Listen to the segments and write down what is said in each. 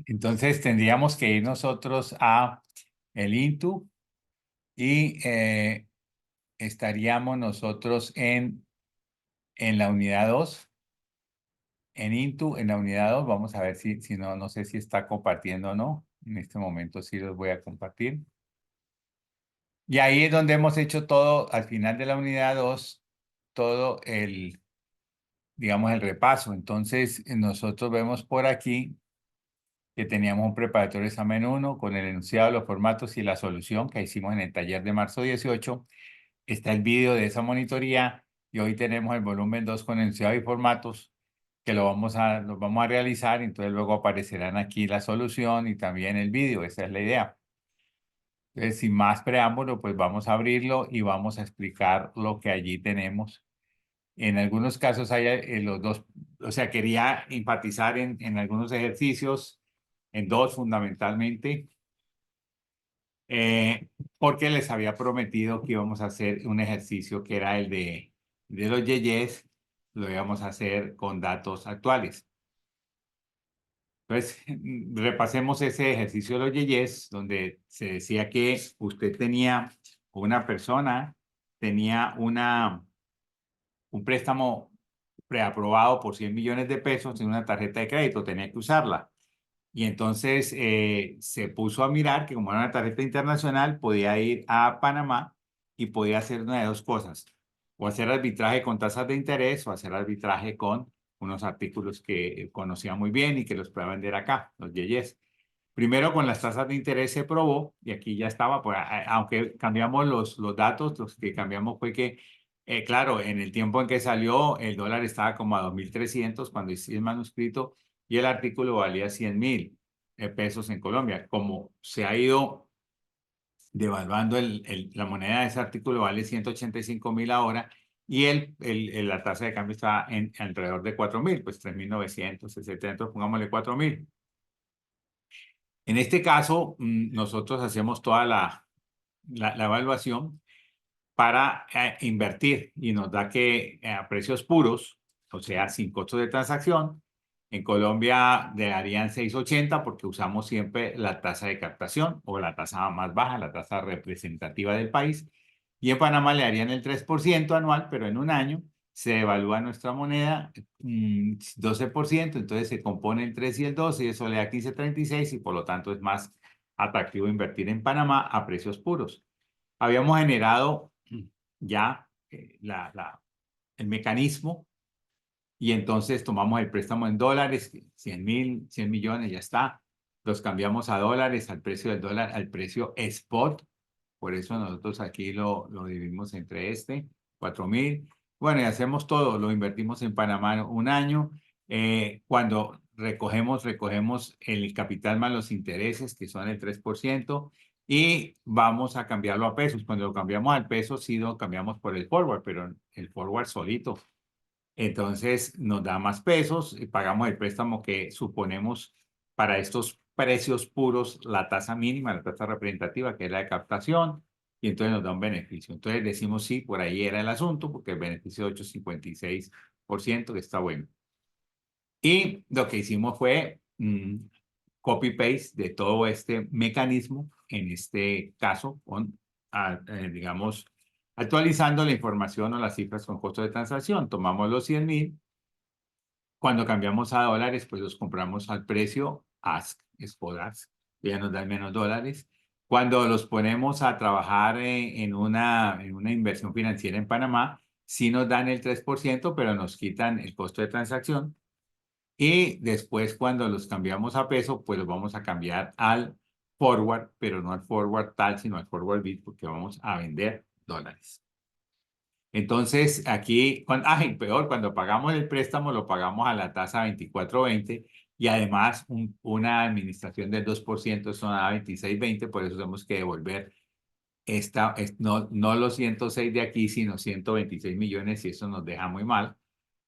Entonces tendríamos que ir nosotros a el INTU y estaríamos nosotros en la unidad 2. En INTU, en la unidad 2, vamos a ver si no, no sé si está compartiendo o no. En este momento sí los voy a compartir. Y ahí es donde hemos hecho todo, al final de la unidad 2, todo digamos, el repaso. Entonces, nosotros vemos por aquí que teníamos un preparatorio de examen 1 con el enunciado, los formatos y la solución que hicimos en el taller de marzo 18. Está el vídeo de esa monitoría y hoy tenemos el volumen 2 con enunciado y formatos que los vamos a realizar. Entonces, luego aparecerán aquí la solución y también el vídeo. Esa es la idea. Entonces, sin más preámbulo, pues vamos a abrirlo y vamos a explicar lo que allí tenemos. En algunos casos hay los dos, o sea, quería enfatizar en algunos ejercicios, en dos fundamentalmente, eh, porque les había prometido que íbamos a hacer un ejercicio que era el de los yeyes, lo íbamos a hacer con datos actuales. Entonces, repasemos ese ejercicio de los yeyes, donde se decía que usted tenía, una persona tenía un préstamo preaprobado por 100 millones de pesos en una tarjeta de crédito, tenía que usarla. Y entonces se puso a mirar que como era una tarjeta internacional, podía ir a Panamá y podía hacer una de dos cosas, o hacer arbitraje con tasas de interés o hacer arbitraje con unos artículos que conocía muy bien y que los podía vender acá, los yeyes. Primero con las tasas de interés se probó y aquí ya estaba, pues, aunque cambiamos los datos, los que cambiamos fue que, claro, en el tiempo en que salió, el dólar estaba como a 2.300 cuando hice el manuscrito y el artículo valía 100.000 pesos en Colombia. Como se ha ido devaluando la moneda de ese artículo, vale 185.000 ahora y la tasa de cambio está en alrededor de 4.000, pues 3.900, etcétera. Entonces pongámosle 4.000. En este caso, nosotros hacemos toda la evaluación para invertir y nos da que a precios puros, o sea, sin costos de transacción, en Colombia le darían 6.80 porque usamos siempre la tasa de captación o la tasa más baja, la tasa representativa del país. Y en Panamá le darían el 3% anual, pero en un año se evalúa nuestra moneda 12%, entonces se compone el 3 y el 12 y eso le da 15.36 y por lo tanto es más atractivo invertir en Panamá a precios puros. Habíamos generado ya el mecanismo y entonces tomamos el préstamo en dólares, 100.000, 100 millones, ya está. Los cambiamos a dólares, al precio del dólar, al precio spot. Por eso nosotros aquí lo dividimos entre 4.000. Bueno, y hacemos todo, lo invertimos en Panamá un año. Cuando recogemos el capital más los intereses, que son el 3%, y vamos a cambiarlo a pesos. Cuando lo cambiamos al peso, sí lo cambiamos por el forward, pero el forward solito. Entonces nos da más pesos y pagamos el préstamo que suponemos para estos precios puros, la tasa mínima, la tasa representativa, que es la de captación, y entonces nos da un beneficio. Entonces decimos sí, por ahí era el asunto, porque el beneficio de 8,56%, que está bueno. Y lo que hicimos fue copy-paste de todo este mecanismo, en este caso, digamos, actualizando la información o las cifras con costo de transacción. Tomamos los 100.000. Cuando cambiamos a dólares, pues los compramos al precio ASC, Spot ASC, ya nos dan menos dólares. Cuando los ponemos a trabajar en una inversión financiera en Panamá, sí nos dan el 3%, pero nos quitan el costo de transacción. Y después, cuando los cambiamos a peso, pues los vamos a cambiar al forward, pero no al forward tal, sino al forward bit, porque vamos a vender dólares. Entonces, aquí, peor, cuando pagamos el préstamo, lo pagamos a la tasa 24.20 y además una administración del 2%, eso da 26.20, por eso tenemos que devolver no los 106 de aquí, sino 126 millones y eso nos deja muy mal,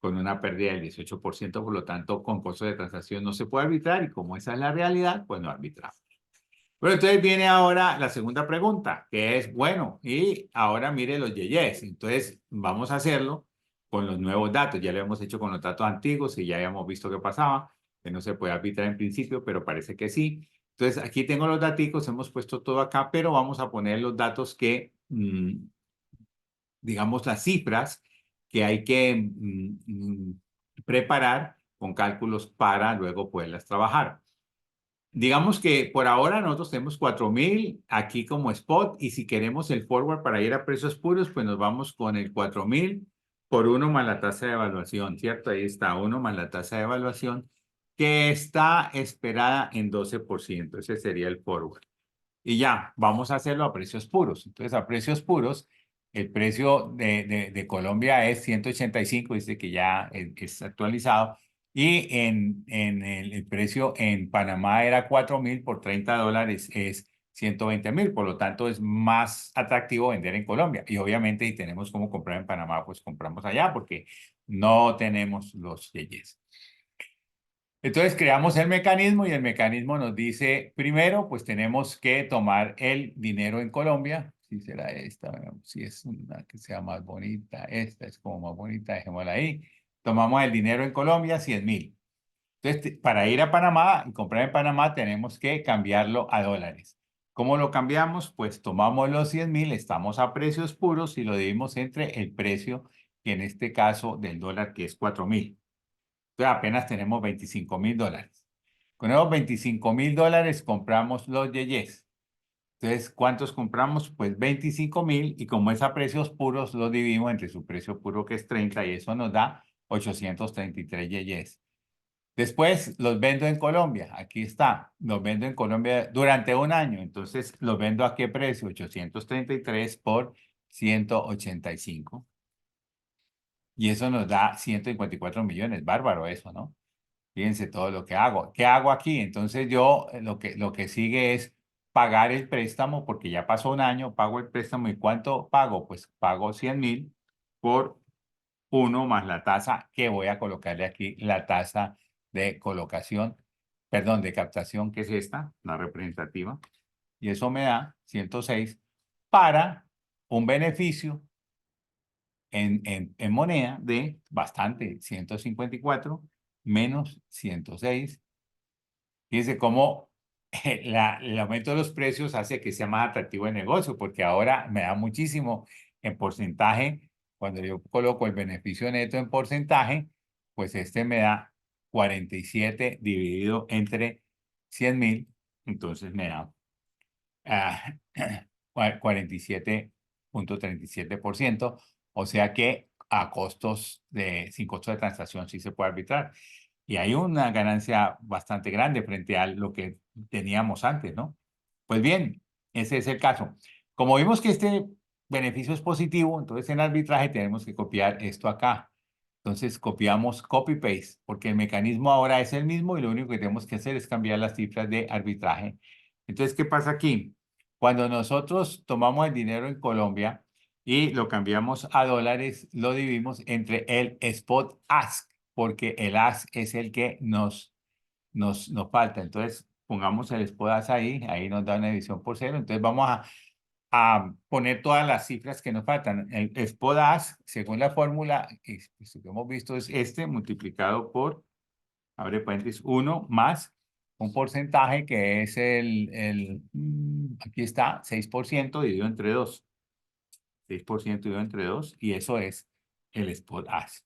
con una pérdida del 18%, por lo tanto, con costo de transacción no se puede arbitrar y como esa es la realidad, pues no arbitramos. Pero entonces viene ahora la segunda pregunta, que es, bueno, y ahora mire los yeyes. Entonces vamos a hacerlo con los nuevos datos. Ya lo hemos hecho con los datos antiguos y ya habíamos visto qué pasaba. que no se puede arbitrar en principio, pero parece que sí. Entonces, aquí tengo los datos, hemos puesto todo acá, pero vamos a poner los datos que, digamos, las cifras que hay que preparar con cálculos para luego poderlas trabajar. Digamos que por ahora nosotros tenemos 4,000 aquí como spot y si queremos el forward para ir a precios puros, pues nos vamos con el 4,000 por 1 más la tasa de evaluación, ¿cierto? Ahí está 1 más la tasa de evaluación que está esperada en 12%. Ese sería el forward. Y ya, vamos a hacerlo a precios puros. Entonces, a precios puros, el precio de Colombia es 185, dice que ya es actualizado. Y en el precio en Panamá era 4,000 por $30, es 120,000. Por lo tanto, es más atractivo vender en Colombia. Y obviamente, si tenemos cómo comprar en Panamá, pues compramos allá porque no tenemos los yeyes. Entonces creamos el mecanismo y el mecanismo nos dice, primero, pues tenemos que tomar el dinero en Colombia. Si será esta, bueno, si es una que sea más bonita, esta es como más bonita, dejémosla ahí. Tomamos el dinero en Colombia, 100,000. Entonces, para ir a Panamá y comprar en Panamá, tenemos que cambiarlo a dólares. ¿Cómo lo cambiamos? Pues tomamos los 100,000, estamos a precios puros y lo dividimos entre el precio, que en este caso del dólar, que es 4,000. Entonces apenas tenemos $25,000. Con esos $25,000 compramos los yeyes. Entonces, ¿cuántos compramos? Pues 25,000 y como es a precios puros, lo dividimos entre su precio puro que es 30 y eso nos da 833 yeyes. Después los vendo en Colombia. Aquí está. Los vendo en Colombia durante un año. Entonces, los vendo a qué precio? 833 por 185. Y eso nos da 154 millones. Bárbaro eso, ¿no? Fíjense todo lo que hago. ¿Qué hago aquí? Entonces yo lo que sigue es pagar el préstamo porque ya pasó un año, pago el préstamo y ¿cuánto pago? Pues pago 100,000 por 1 más la tasa que voy a colocarle aquí, la tasa de colocación, perdón, de captación, que es esta, la representativa. Y eso me da 106 para un beneficio en moneda de bastante, 154 menos 106. Fíjense cómo el aumento de los precios hace que sea más atractivo el negocio, porque ahora me da muchísimo en porcentaje. Cuando yo coloco el beneficio neto en porcentaje, pues este me da 47 dividido entre 100,000, entonces me da 47,37%, o sea que sin costos de transacción sí se puede arbitrar. Y hay una ganancia bastante grande frente a lo que teníamos antes, ¿no? Pues bien, ese es el caso. Como vimos que este beneficio es positivo, entonces en arbitraje tenemos que copiar esto acá. Entonces copiamos copy-paste, porque el mecanismo ahora es el mismo y lo único que tenemos que hacer es cambiar las cifras de arbitraje. Entonces, ¿qué pasa aquí? Cuando nosotros tomamos el dinero en Colombia y lo cambiamos a dólares, lo dividimos entre el spot ask, porque el ask es el que nos falta. Entonces, pongamos el spot ask ahí nos da una división por cero. Entonces, vamos a poner todas las cifras que nos faltan. El spot ask, según la fórmula que hemos visto, es este multiplicado por, abre paréntesis, 1 más un porcentaje que es aquí está, 6% dividido entre 2. 6% dividido entre 2 y eso es el spot ask.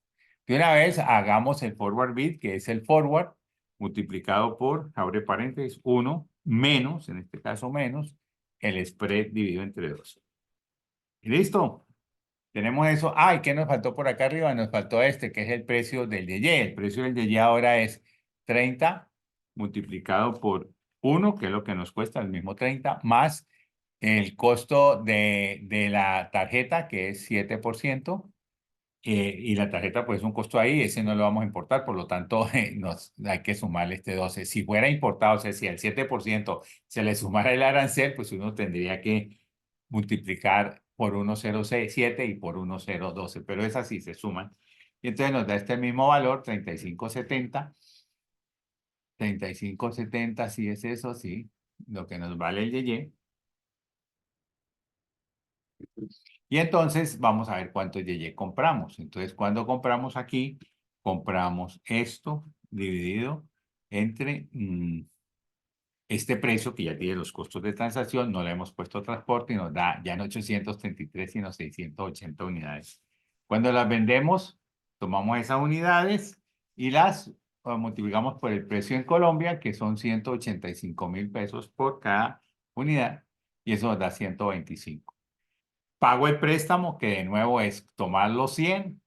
De una vez hagamos el forward bid, que es el forward multiplicado por, abre paréntesis, 1 menos, en este caso menos, el spread dividido entre 2. Y listo. Tenemos eso. ¿Y qué nos faltó por acá arriba? Nos faltó este, que es el precio del DY. El precio del DY ahora es 30 multiplicado por 1, que es lo que nos cuesta, el mismo 30, más el costo de la tarjeta, que es 7%. Y la tarjeta, pues, es un costo ahí, ese no lo vamos a importar, por lo tanto, hay que sumarle este 12. Si fuera importado, o sea, si al 7% se le sumara el arancel, pues uno tendría que multiplicar por 1,067 y por 1,012, pero es así, se suman. Y entonces nos da este mismo valor, 35,70. 35,70, sí es eso, sí, lo que nos vale el YY. Y entonces vamos a ver cuánto YY compramos. Entonces, cuando compramos aquí, compramos esto dividido entre este precio que ya tiene los costos de transacción, no le hemos puesto transporte y nos da ya no 833, sino 680 unidades. Cuando las vendemos, tomamos esas unidades y las multiplicamos por el precio en Colombia, que son 185.000 pesos por cada unidad, y eso nos da 125. Pago el préstamo, que de nuevo es tomar los 100,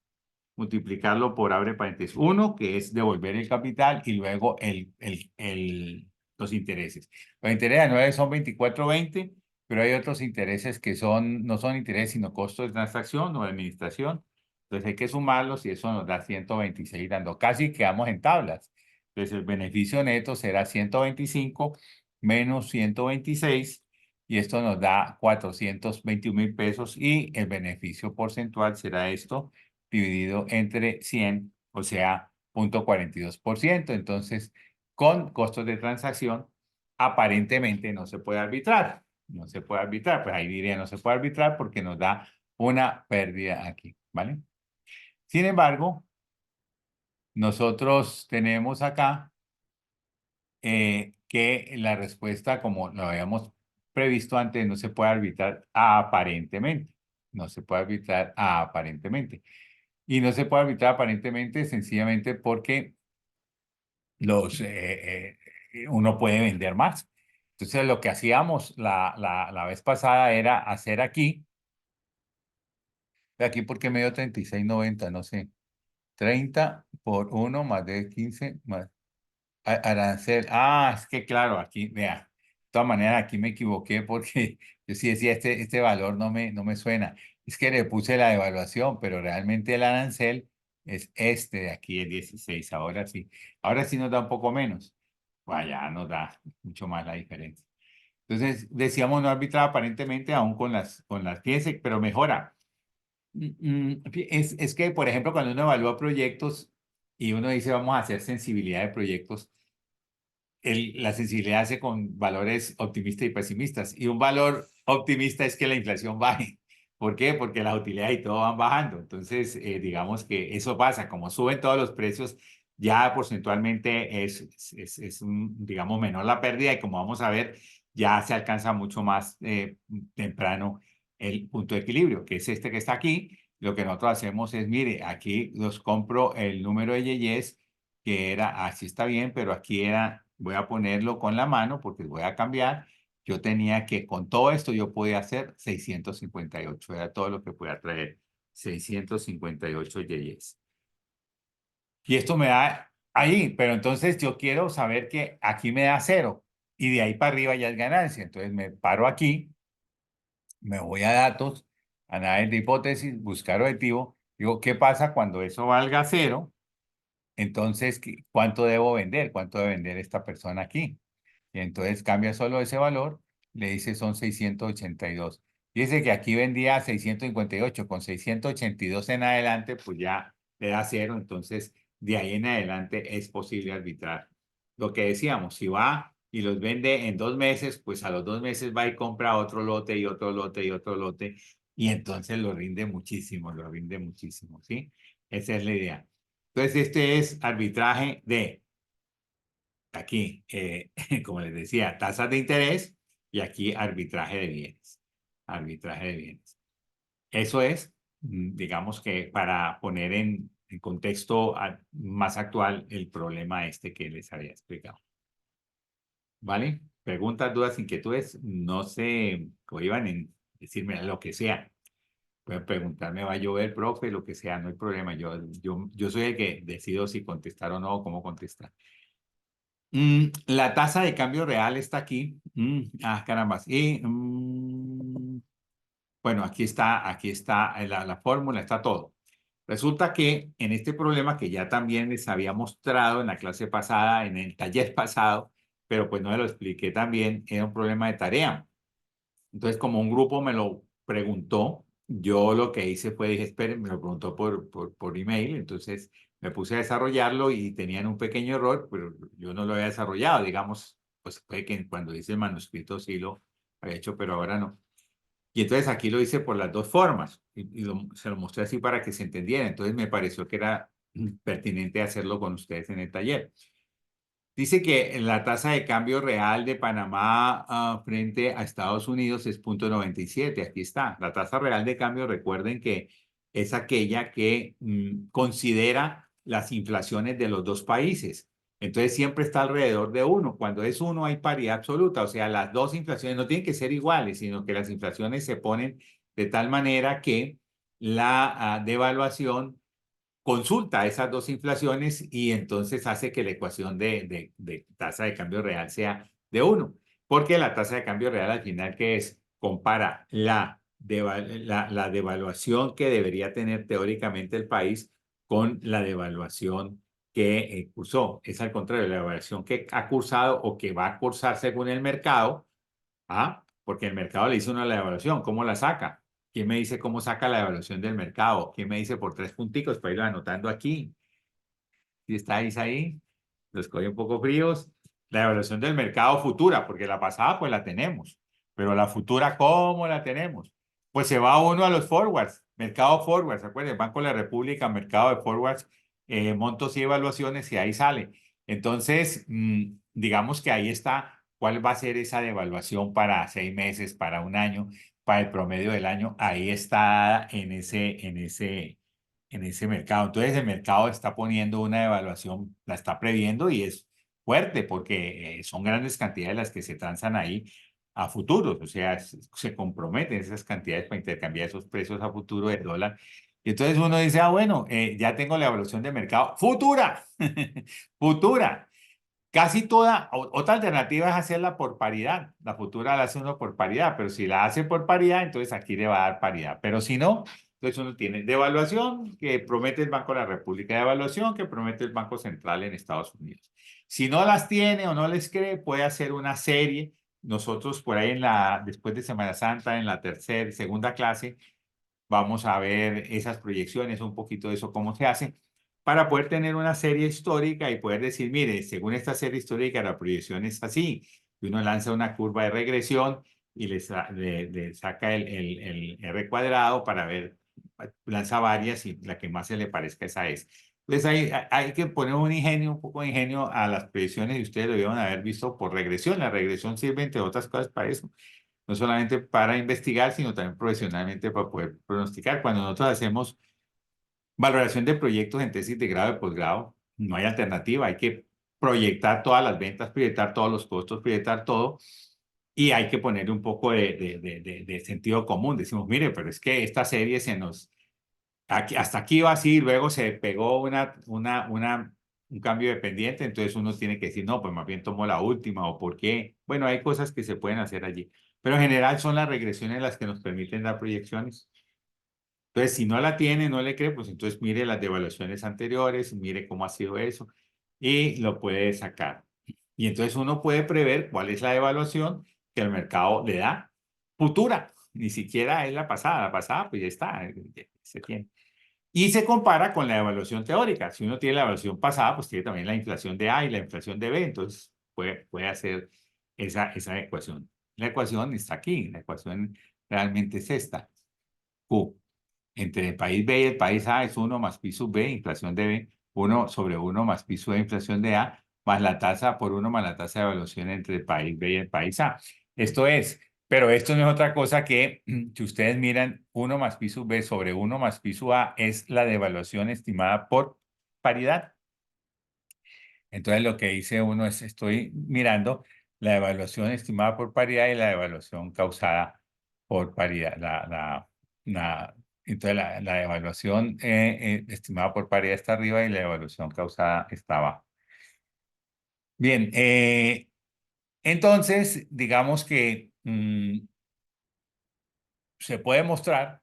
multiplicarlo por, abre paréntesis, 1, que es devolver el capital, y luego los intereses. Los intereses anuales son 24.20, pero hay otros intereses que no son intereses, sino costos de transacción o de administración. Entonces hay que sumarlos y eso nos da 126, dando casi quedamos en tablas. Entonces el beneficio neto será 125 menos 126 y esto nos da 421.000 pesos y el beneficio porcentual será esto dividido entre 100, o sea, 0.42%. Entonces, con costos de transacción, aparentemente no se puede arbitrar. No se puede arbitrar, pues ahí diría no se puede arbitrar porque nos da una pérdida aquí, ¿vale? Sin embargo, nosotros tenemos acá que la respuesta, como lo habíamos previsto antes, no se puede arbitrar aparentemente. No se puede arbitrar aparentemente. Y no se puede arbitrar aparentemente sencillamente porque uno puede vender más. Entonces, lo que hacíamos la vez pasada era hacer aquí, de aquí porque me dio 36.90, no sé, 30 por 1 más de 15 más arancel. Ah, es que claro, aquí, vea, de todas maneras aquí me equivoqué porque yo sí decía, este valor no me suena. Es que le puse la devaluación, pero realmente el arancel es este de aquí, el 16. Ahora sí nos da un poco menos. Vaya, nos da mucho más la diferencia. Entonces, decíamos no arbitrar aparentemente aún fíjense, pero mejora. Es que, por ejemplo, cuando uno evalúa proyectos y uno dice vamos a hacer sensibilidad de proyectos, la sensibilidad hace con valores optimistas y pesimistas. Y un valor optimista es que la inflación baje. ¿Por qué? Porque las utilidades y todo van bajando. Entonces, digamos que eso pasa. Como suben todos los precios, ya porcentualmente digamos, menor la pérdida. Y como vamos a ver, ya se alcanza mucho más temprano el punto de equilibrio, que es este que está aquí. Lo que nosotros hacemos es, mire, aquí los compro el número de yeyes que era, así está bien, pero aquí era, voy a ponerlo con la mano porque voy a cambiar. Yo tenía que, con todo esto, yo podía hacer 658, era todo lo que podía traer, 658 yeyes. Y esto me da ahí, pero entonces yo quiero saber que aquí me da cero y de ahí para arriba ya es ganancia. Entonces me paro aquí, me voy a datos, análisis de hipótesis, buscar objetivo. Digo, ¿qué pasa cuando eso valga cero? Entonces, ¿cuánto debo vender? ¿Cuánto debe vender esta persona aquí? Y entonces cambia solo ese valor, le dice son 682. Dice que aquí vendía 658, con 682 en adelante, pues ya le da cero, entonces de ahí en adelante es posible arbitrar. Lo que decíamos, si va y los vende en 2 meses, pues a los 2 meses va y compra otro lote y otro lote y otro lote, y entonces lo rinde muchísimo, ¿sí? Esa es la idea. Entonces, este es arbitraje de aquí, como les decía, tasas de interés y aquí arbitraje de bienes. Arbitraje de bienes. Eso es, digamos que para poner en contexto más actual el problema este que les había explicado. ¿Vale? Preguntas, dudas, inquietudes, no sé, iban en decirme lo que sea. Pueden preguntarme, va a llover, profe, lo que sea, no hay problema. Yo soy el que decido si contestar o no, cómo contestar. La tasa de cambio real está aquí. Caramba. Y bueno, aquí está la fórmula, está todo. Resulta que en este problema que ya también les había mostrado en la clase pasada, en el taller pasado, pero pues no me lo expliqué también, era un problema de tarea. Entonces, como un grupo me lo preguntó, yo lo que hice fue, dije, espere, me lo preguntó por email, entonces me puse a desarrollarlo y tenían un pequeño error, pero yo no lo había desarrollado, digamos, pues fue que cuando hice el manuscrito sí lo había hecho, pero ahora no. Y entonces aquí lo hice por las dos formas y se lo mostré así para que se entendiera. Entonces me pareció que era pertinente hacerlo con ustedes en el taller. Dice que la tasa de cambio real de Panamá frente a Estados Unidos es 0,97. Aquí está. La tasa real de cambio, recuerden que es aquella que considera las inflaciones de los dos países. Entonces siempre está alrededor de uno. Cuando es uno hay paridad absoluta. O sea, las dos inflaciones no tienen que ser iguales, sino que las inflaciones se ponen de tal manera que la devaluación consulta esas dos inflaciones y entonces hace que la ecuación de tasa de cambio real sea de uno, porque la tasa de cambio real al final, ¿qué es? Compara la devaluación que debería tener teóricamente el país con la devaluación que cursó. Es al contrario, la devaluación que ha cursado o que va a cursar según el mercado. Porque el mercado le hizo una evaluación. ¿Cómo la saca? ¿Quién me dice cómo saca la evaluación del mercado? ¿Quién me dice por 3 punticos para irlo anotando aquí? Si estáis ahí, los coge un poco fríos. La evaluación del mercado futura, porque la pasada pues la tenemos, pero la futura, ¿cómo la tenemos? Pues se va uno a los forwards, mercado forwards, ¿se acuerdan? Banco de la República, mercado de forwards, montos y evaluaciones y ahí sale. Entonces, digamos que ahí está cuál va a ser esa devaluación para 6 meses, para un año, para el promedio del año. Ahí está en ese mercado. Entonces el mercado está poniendo una evaluación, la está previendo y es fuerte porque son grandes cantidades las que se transan ahí a futuros, o sea, se comprometen esas cantidades para intercambiar esos precios a futuro del dólar. Y entonces uno dice, bueno, ya tengo la evaluación de mercado futura, futura. Casi toda, otra alternativa es hacerla por paridad. La futura la hace uno por paridad, pero si la hace por paridad, entonces aquí le va a dar paridad. Pero si no, entonces uno tiene devaluación que promete el Banco de la República, devaluación que promete el Banco Central en Estados Unidos. Si no las tiene o no les cree, puede hacer una serie. Nosotros por ahí después de Semana Santa, en la tercera y segunda clase, vamos a ver esas proyecciones, un poquito de eso, cómo se hace, para poder tener una serie histórica y poder decir, mire, según esta serie histórica, la proyección es así. Y uno lanza una curva de regresión y le saca el R cuadrado para ver, lanza varias y la que más se le parezca esa es. Entonces hay que poner un poco de ingenio a las proyecciones y ustedes lo deben haber visto por regresión. La regresión sirve, entre otras cosas, para eso, no solamente para investigar, sino también profesionalmente para poder pronosticar. Cuando nosotros hacemos valoración de proyectos en tesis de grado y posgrado, no hay alternativa, hay que proyectar todas las ventas, proyectar todos los costos, proyectar todo, y hay que poner un poco de sentido común. Decimos, mire, pero es que esta serie hasta aquí va así, luego se pegó un cambio de pendiente, entonces uno tiene que decir, no, pues más bien tomó la última, o por qué. Bueno, hay cosas que se pueden hacer allí, pero en general son las regresiones las que nos permiten dar proyecciones. Entonces, si no la tiene, no le cree, pues entonces mire las devaluaciones anteriores, mire cómo ha sido eso, y lo puede sacar. Y entonces uno puede prever cuál es la devaluación que el mercado le da futura, ni siquiera es la pasada pues ya está, ya se tiene. Y se compara con la evaluación teórica. Si uno tiene la evaluación pasada, pues tiene también la inflación de A y la inflación de B. Entonces puede hacer esa ecuación. La ecuación está aquí. La ecuación realmente es esta. Q. Entre el país B y el país A es 1 más pi sub B, inflación de B, 1/1 más pi sub B, inflación de A, más la tasa por 1 más la tasa de evaluación entre el país B y el país A. Esto es, pero esto no es otra cosa que, si ustedes miran, 1 más pi sub B sobre 1 más pi sub A es la devaluación estimada por paridad. Entonces lo que dice uno es, estoy mirando la evaluación estimada por paridad y la evaluación causada por paridad. Entonces la evaluación estimada por paridad está arriba y la evaluación causada está abajo. Bien, entonces digamos que se puede mostrar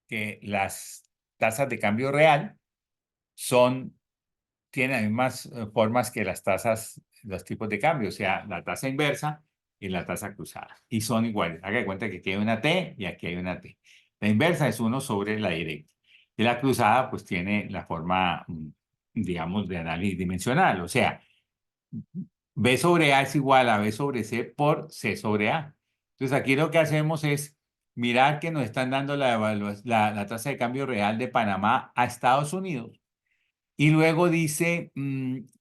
que las tasas de cambio real tienen las mismas formas que las tasas, los tipos de cambio, o sea, la tasa inversa y la tasa cruzada. Y son iguales. Haga de cuenta que aquí hay una T y aquí hay una T. La inversa es 1 sobre la directa. Y la cruzada, pues, tiene la forma, digamos, de análisis dimensional. O sea, B sobre A es igual a B sobre C por C sobre A. Entonces, aquí lo que hacemos es mirar que nos están dando la tasa de cambio real de Panamá a Estados Unidos Y luego dice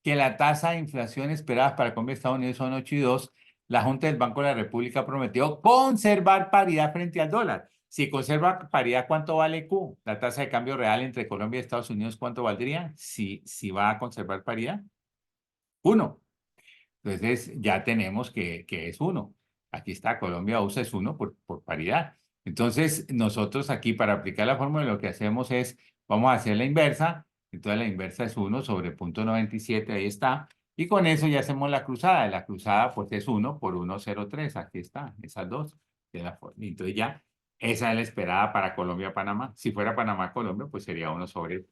que la tasa de inflación esperada para Colombia y Estados Unidos son 8,2. La Junta del Banco de la República prometió conservar paridad frente al dólar. Si conserva paridad, ¿cuánto vale Q? La tasa de cambio real entre Colombia y Estados Unidos, ¿cuánto valdría? Si va a conservar paridad, 1. Entonces ya tenemos que es 1. Aquí está, Colombia usa es 1 por paridad. Entonces nosotros aquí para aplicar la fórmula lo que hacemos es, vamos a hacer la inversa. Entonces la inversa es 1 sobre 0,97, ahí está. Y con eso ya hacemos la cruzada. La cruzada pues es 1 por 1,03, aquí está, esas dos. Entonces ya, esa es la esperada para Colombia-Panamá. Si fuera Panamá-Colombia, pues sería 1 sobre.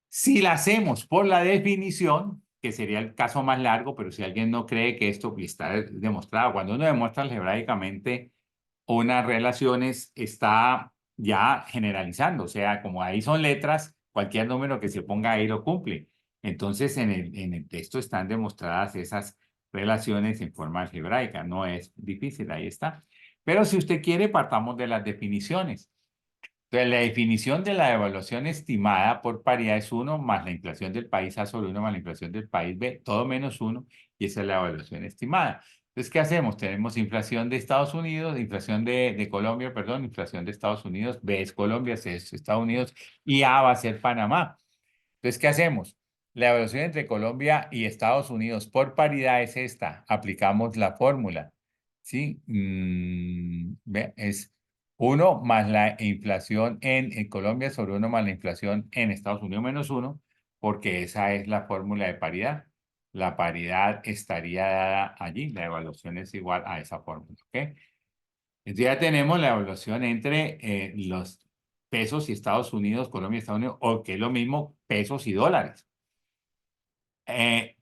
Si la hacemos por la definición, que sería el caso más largo, pero si alguien no cree que esto está demostrado, cuando uno demuestra algebraicamente unas relaciones, está ya generalizando, o sea, como ahí son letras, cualquier número que se ponga ahí lo cumple. Entonces, en el texto están demostradas esas relaciones en forma algebraica, no es difícil, ahí está. Pero si usted quiere, partamos de las definiciones. Entonces, la definición de la devaluación estimada por paridad es 1 más la inflación del país A sobre 1 más la inflación del país B, todo menos 1, y esa es la evaluación estimada. Entonces, ¿qué hacemos? Tenemos inflación de Estados Unidos, inflación de Colombia, perdón, inflación de Estados Unidos, B es Colombia, C es Estados Unidos, y A va a ser Panamá. Entonces, ¿qué hacemos? La evaluación entre Colombia y Estados Unidos por paridad es esta. Aplicamos la fórmula. ¿Sí? Es 1 más la inflación en Colombia sobre 1 más la inflación en Estados Unidos menos 1, porque esa es la fórmula de paridad. La paridad estaría dada allí. La evaluación es igual a esa fórmula. ¿Ok? Entonces ya tenemos la evaluación entre los pesos y Estados Unidos, Colombia y Estados Unidos, o que es lo mismo, pesos y dólares. Eh,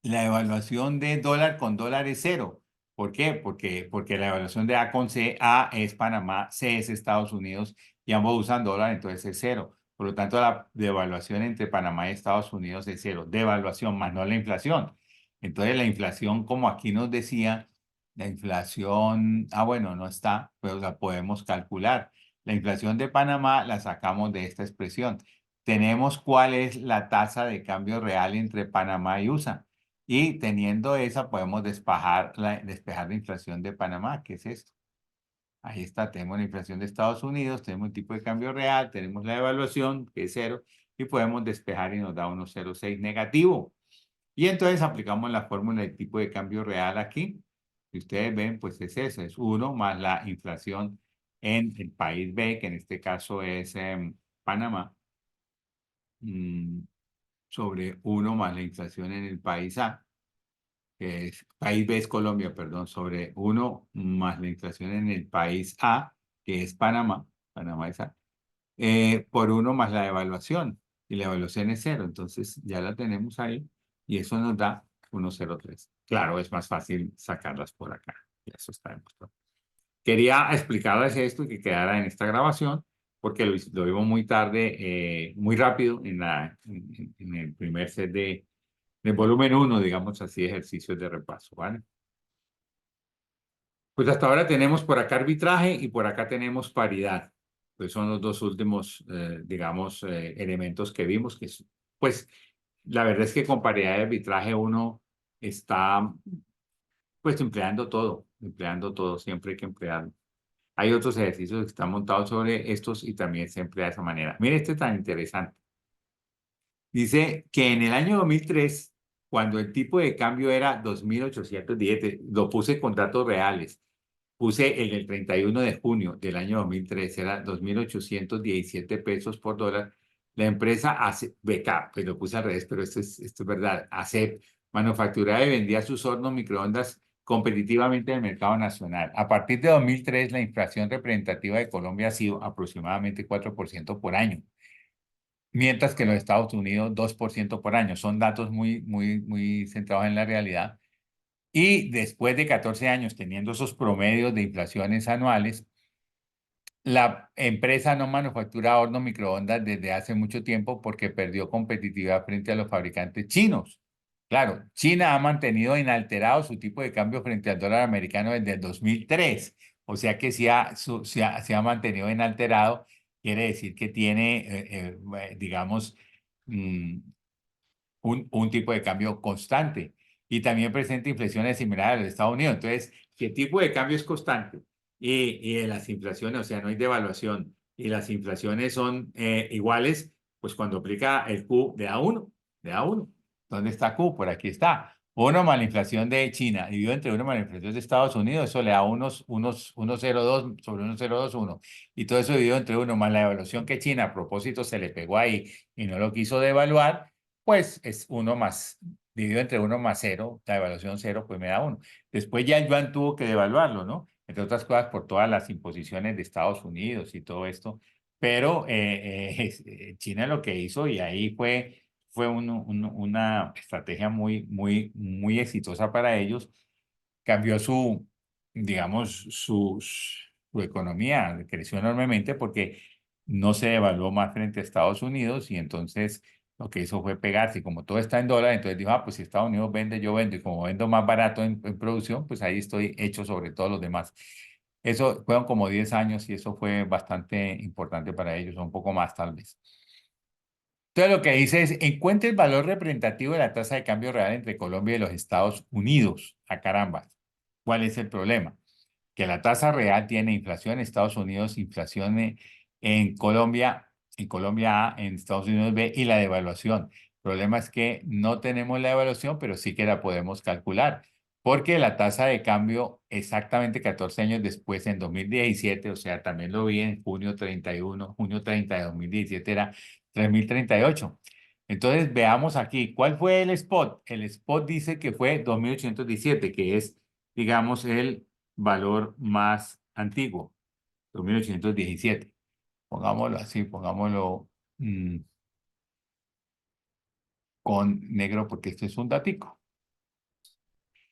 la evaluación de dólar con dólar es 0. ¿Por qué? Porque la evaluación de A con C, A es Panamá, C es Estados Unidos y ambos usan dólar, entonces es 0. Por lo tanto, la devaluación entre Panamá y Estados Unidos es 0. Devaluación más no la inflación. Entonces, la inflación, como aquí nos decía, la inflación, bueno, no está, pero la podemos calcular. La inflación de Panamá la sacamos de esta expresión. Tenemos cuál es la tasa de cambio real entre Panamá y USA. Y teniendo esa, podemos despejar la inflación de Panamá, que es esto. Ahí está, tenemos la inflación de Estados Unidos, tenemos el tipo de cambio real, tenemos la evaluación, que es 0, y podemos despejar y nos da 1,06 negativo. Y entonces aplicamos la fórmula del tipo de cambio real aquí. Si ustedes ven, pues es eso, es 1 más la inflación en el país B, que en este caso es Panamá, mm, sobre 1 más la inflación en el país A, que es país B es Colombia, perdón, sobre 1 más la inflación en el país A, que es Panamá, Panamá es A, por 1 más la evaluación, y la evaluación es 0, entonces ya la tenemos ahí, y eso nos da 1,03. Claro, es más fácil sacarlas por acá, y eso está demostrado. Quería explicarles esto y que quedara en esta grabación, porque lo vimos muy tarde, muy rápido en el primer set de volumen 1, digamos así, ejercicios de repaso, ¿vale? Pues hasta ahora tenemos por acá arbitraje y por acá tenemos paridad. Pues son los dos últimos, digamos, elementos que vimos, pues, la verdad es que con paridad de arbitraje uno está, pues, empleando todo, siempre hay que emplearlo. Hay otros ejercicios que están montados sobre estos y también se emplea de esa manera. Mire, este tan interesante. Dice que en el año 2003, cuando el tipo de cambio era 2.810, lo puse con datos reales, puse en el 31 de junio del año 2003, era 2.817 pesos por dólar. La empresa BK, pues lo puse al revés, pero esto es verdad, ASEP, manufacturaba y vendía sus hornos microondas competitivamente en el mercado nacional. A partir de 2003, la inflación representativa de Colombia ha sido aproximadamente 4% por año, mientras que en los Estados Unidos 2% por año. Son datos muy, muy, muy centrados en la realidad. Y después de 14 años teniendo esos promedios de inflaciones anuales, la empresa no manufactura hornos microondas desde hace mucho tiempo porque perdió competitividad frente a los fabricantes chinos. Claro, China ha mantenido inalterado su tipo de cambio frente al dólar americano desde el 2003. O sea que se ha mantenido inalterado quiere decir que tiene, digamos, mm, un tipo de cambio constante y también presenta inflaciones similares a los Estados Unidos. Entonces, si el tipo de cambio es constante y las inflaciones, o sea, no hay devaluación y las inflaciones son iguales, pues cuando aplica el Q de A1, de A1. ¿Dónde está Q? Por aquí está. Uno más la inflación de China dividido entre uno más la inflación de Estados Unidos, eso le da 1,02 sobre 1,021. Y todo eso dividido entre uno más la devaluación que China a propósito se le pegó ahí y no lo quiso devaluar, pues es uno más, dividido entre uno más cero, la evaluación cero, pues me da uno. Después ya el yuan tuvo que devaluarlo, ¿no? Entre otras cosas por todas las imposiciones de Estados Unidos y todo esto. Pero China lo que hizo, y ahí fue una estrategia muy exitosa para ellos, cambió digamos, su economía, creció enormemente porque no se devaluó más frente a Estados Unidos y entonces lo que hizo fue pegarse. Y como todo está en dólar, entonces dijo, ah, pues si Estados Unidos vende, yo vendo. Y como vendo más barato en producción, pues ahí estoy hecho sobre todos los demás. Eso fueron como 10 años y eso fue bastante importante para ellos, un poco más tal vez. Entonces lo que dice es, encuentre el valor representativo de la tasa de cambio real entre Colombia y los Estados Unidos. A caramba, ¿cuál es el problema? Que la tasa real tiene inflación en Estados Unidos, inflación en Colombia A, en Estados Unidos B y la devaluación. El problema es que no tenemos la devaluación, pero sí que la podemos calcular, porque la tasa de cambio exactamente 14 años después, en 2017, o sea, también lo vi en junio 30 de 2017, era 3.038. Entonces, veamos aquí, ¿cuál fue el spot? El spot dice que fue 2.817, que es, digamos, el valor más antiguo, 2.817. Pongámoslo así, pongámoslo con negro porque esto es un datico.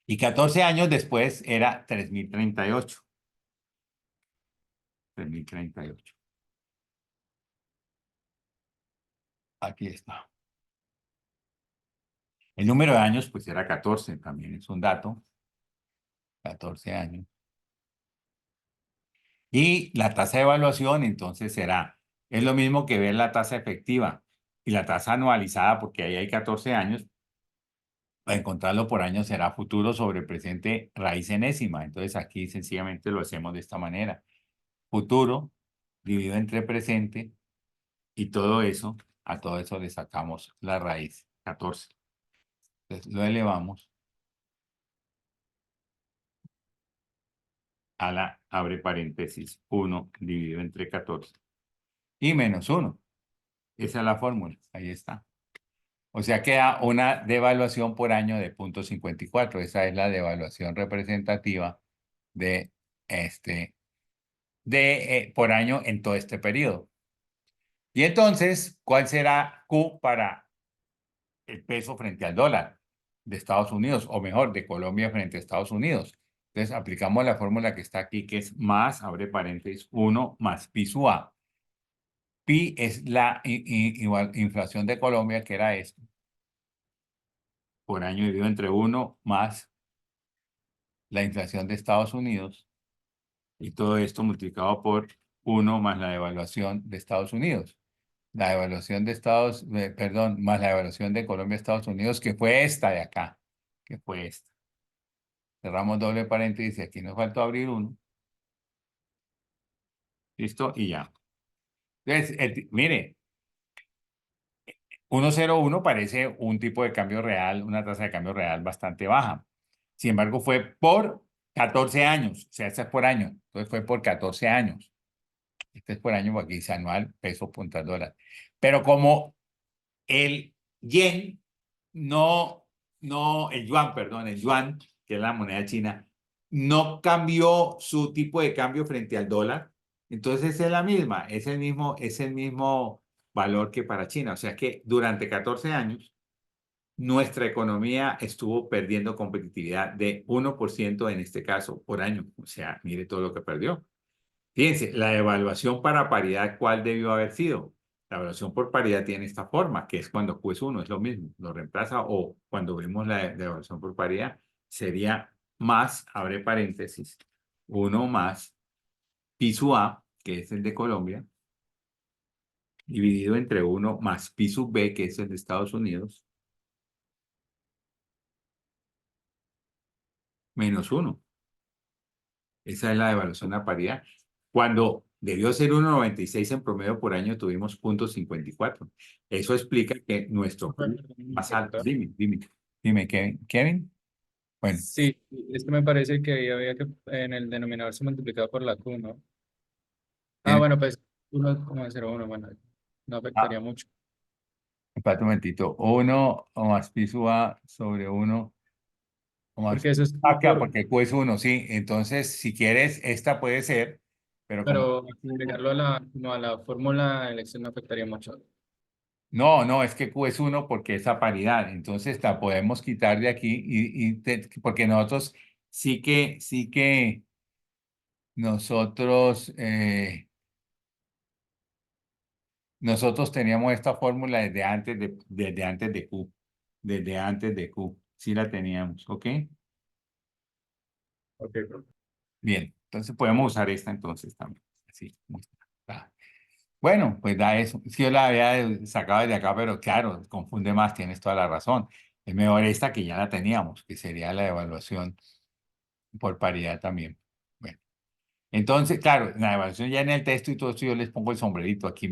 Y 14 años después era 3.038. 3.038. Aquí está. El número de años pues era 14, también es un dato. 14 años. Y la tasa de evaluación entonces es lo mismo que ver la tasa efectiva y la tasa anualizada, porque ahí hay 14 años. Para encontrarlo por año será futuro sobre presente raíz enésima. Entonces aquí sencillamente lo hacemos de esta manera. Futuro dividido entre presente y a todo eso le sacamos la raíz 14. Entonces lo elevamos a la, abre paréntesis, 1 dividido entre 14 y menos 1. Esa es la fórmula, ahí está. O sea, queda una devaluación por año de 0,54. Esa es la devaluación representativa de por año en todo este periodo. Y entonces, ¿cuál será Q para el peso frente al dólar de Estados Unidos? O mejor, de Colombia frente a Estados Unidos. Entonces, aplicamos la fórmula que está aquí, que es más, abre paréntesis, 1 más pi sub A. Pi es la inflación de Colombia, que era esto, por año dividido entre 1 más la inflación de Estados Unidos, y todo esto multiplicado por 1 más la devaluación de Estados Unidos. La devaluación de perdón, más la devaluación de Colombia a Estados Unidos, que fue esta de acá, que fue esta. Cerramos doble paréntesis, aquí nos faltó abrir uno. ¿Listo? Y ya. Entonces, mire, 1,01 parece un tipo de cambio real, una tasa de cambio real bastante baja. Sin embargo, fue por 14 años, o sea, este es por año. Entonces fue por 14 años. Este es por año porque dice anual, peso punta dólar. Pero como el yen el yuan, perdón, el yuan, que es la moneda china, no cambió su tipo de cambio frente al dólar. Entonces es la misma, es el mismo valor que para China. O sea que durante 14 años nuestra economía estuvo perdiendo competitividad de 1% en este caso por año. O sea, mire todo lo que perdió. Fíjense, la evaluación para paridad, ¿cuál debió haber sido? La evaluación por paridad tiene esta forma, que es cuando Q es 1, es lo mismo, lo reemplaza, o cuando vemos la evaluación por paridad, sería más, abre paréntesis, 1 más pi sub A, que es el de Colombia, dividido entre 1 más pi sub b, que es el de Estados Unidos, menos 1. Esa es la devaluación a paridad. Cuando debió ser 1,96 en promedio por año, tuvimos 0,54. Eso explica que nuestro Q más alto. Doctor. Dime, Kevin. Bueno, Sí, es que me parece que ahí había que en el denominador se multiplicaba por la Q, ¿no? Ah, tiene- bueno, pues 1,01, bueno, no ah, afectaría mucho. espérate un momentito. 1 o más pi sub a sobre 1 o más. Porque eso es Acá, por, porque Q es 1, sí. Entonces, si quieres, esta puede ser, pero como pero agregarlo a como a la fórmula de elección no afectaría mucho. no, no, es que Q es 1 porque es a paridad. Entonces la podemos quitar de aquí porque nosotros sí que nosotros, nosotros teníamos esta fórmula desde antes de Q. Desde antes de Q. Sí la teníamos, ¿ok? Ok, profe. Bien, entonces podemos usar esta entonces también. Así, está. Bueno, pues da eso. Sí, yo la había sacado desde acá, pero claro, confunde más, tienes toda la razón. Es mejor esta que ya la teníamos, que sería la evaluación por paridad también. Bueno, entonces, claro, la evaluación ya en el texto y todo esto yo les pongo el sombrerito. Aquí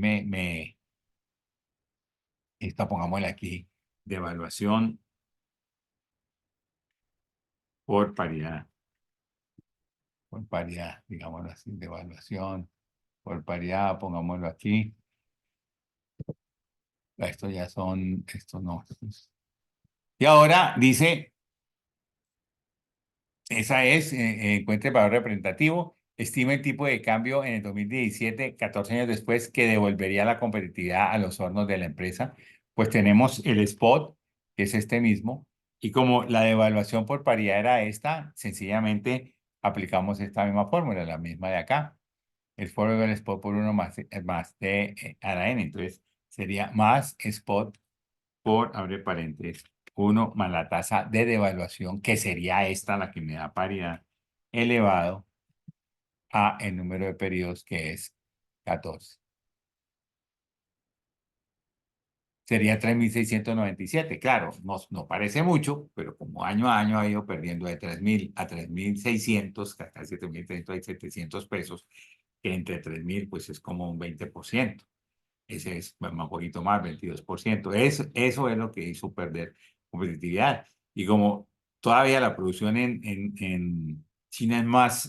esta pongámosle aquí, de evaluación por paridad, digámoslo así, de evaluación por paridad, pongámoslo aquí. Esto ya son, esto no. Y ahora dice esa es, encuentre el valor representativo, estima el tipo de cambio en el 2017, 14 años después, que devolvería la competitividad a los hornos de la empresa. Pues tenemos el spot, que es este mismo, y como la devaluación por paridad era esta, sencillamente aplicamos esta misma fórmula, la misma de acá. El forward del spot por 1 más T a la N. Entonces sería más spot abre paréntesis, 1 más la tasa de devaluación, que sería esta la que me da paridad, elevado a el número de periodos, que es 14. Sería 3.697. Claro, no parece mucho, pero como año a año ha ido perdiendo de 3.000 a 3.600, casi 3.300, hay 700 pesos, que entre 3.000 pues es como un 20%. Ese es un poquito más, 22%. Eso es lo que hizo perder competitividad. Y como todavía la producción en China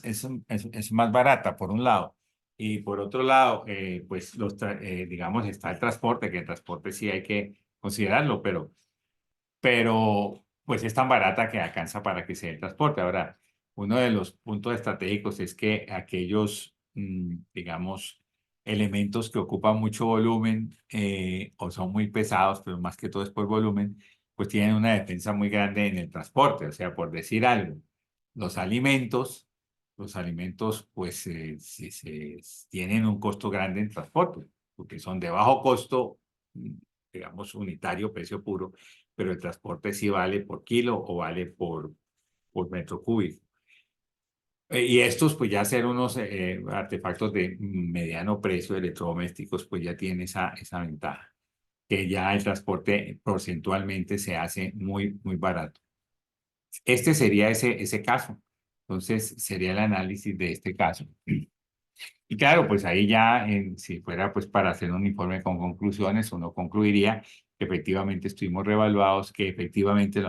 es más barata, por un lado, y por otro lado, pues digamos, está el transporte, que el transporte sí hay que considerarlo, pero pues es tan barata que alcanza para que sea el transporte. Ahora, uno de los puntos estratégicos es que aquellos, digamos, elementos que ocupan mucho volumen o son muy pesados, pero más que todo es por volumen, pues tienen una defensa muy grande en el transporte. O sea, por decir algo, los alimentos, los alimentos pues tienen un costo grande en transporte, porque son de bajo costo, digamos, unitario, precio puro, pero el transporte sí vale por kilo o vale por metro cúbico. Y estos, pues ya ser unos artefactos de mediano precio, electrodomésticos, pues ya tiene esa ventaja, que ya el transporte porcentualmente se hace muy, muy barato. Este sería ese caso. Entonces, sería el análisis de este caso. Y claro, pues ahí ya, si fuera pues para hacer un informe con conclusiones, uno concluiría que efectivamente estuvimos revaluados, que efectivamente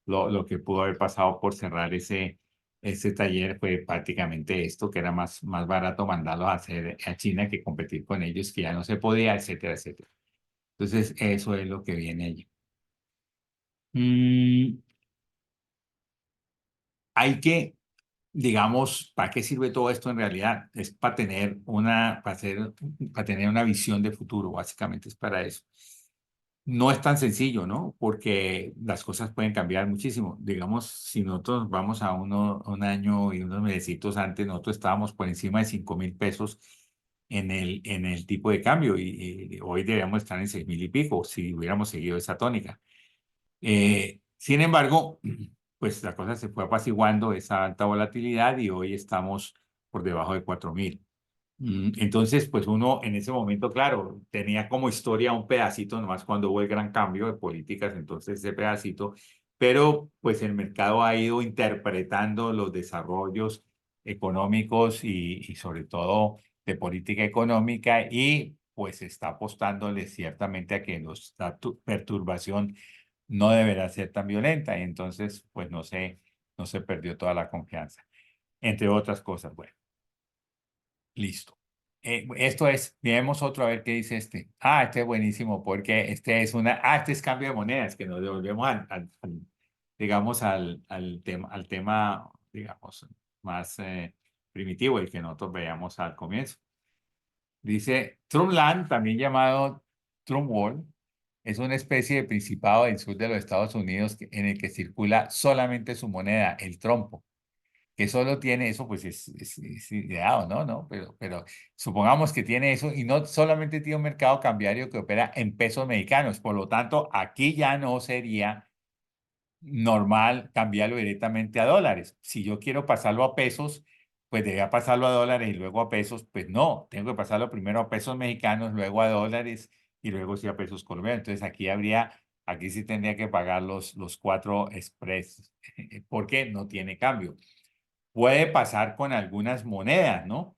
lo que pudo haber pasado por cerrar ese taller fue prácticamente esto, que era más barato mandarlos a hacer a China que competir con ellos, que ya no se podía, etcétera, etcétera. Entonces, eso es lo que viene allí. Mm, hay que digamos, ¿para qué sirve todo esto en realidad? Es para tener una visión de futuro, básicamente es para eso. No es tan sencillo, ¿no? Porque las cosas pueden cambiar muchísimo. Digamos, si nosotros vamos a un año y unos mesecitos antes, nosotros estábamos por encima de 5.000 pesos en el tipo de cambio y hoy deberíamos estar en 6.000 y pico si hubiéramos seguido esa tónica. Sin embargo, pues la cosa se fue apaciguando esa alta volatilidad y hoy estamos por debajo de 4.000. Entonces, pues uno en ese momento, claro, tenía como historia un pedacito, nomás cuando hubo el gran cambio de políticas, entonces ese pedacito, pero pues el mercado ha ido interpretando los desarrollos económicos y sobre todo de política económica y pues está apostándole ciertamente a que la perturbación no deberá ser tan violenta y entonces pues no se perdió toda la confianza, entre otras cosas. Bueno. Listo. Esto es, miremos otro a ver qué dice este. Ah, este es buenísimo porque este es cambio de monedas, que nos devolvemos digamos, al tema, digamos, más primitivo, el que nosotros veíamos al comienzo. Dice, Trumpland, también llamado Trump World, es una especie de principado del sur de los Estados Unidos en el que circula solamente su moneda, el trompo que solo tiene eso, pues es ideado, ¿no? ¿No? Pero supongamos que tiene eso y no solamente tiene un mercado cambiario que opera en pesos mexicanos. Por lo tanto, aquí ya no sería normal cambiarlo directamente a dólares. Si yo quiero pasarlo a pesos, pues debería pasarlo a dólares y luego a pesos. Pues no, tengo que pasarlo primero a pesos mexicanos, luego a dólares y luego sí a pesos colombianos. Entonces aquí sí tendría que pagar los cuatro express porque no tiene cambio. Puede pasar con algunas monedas, ¿no?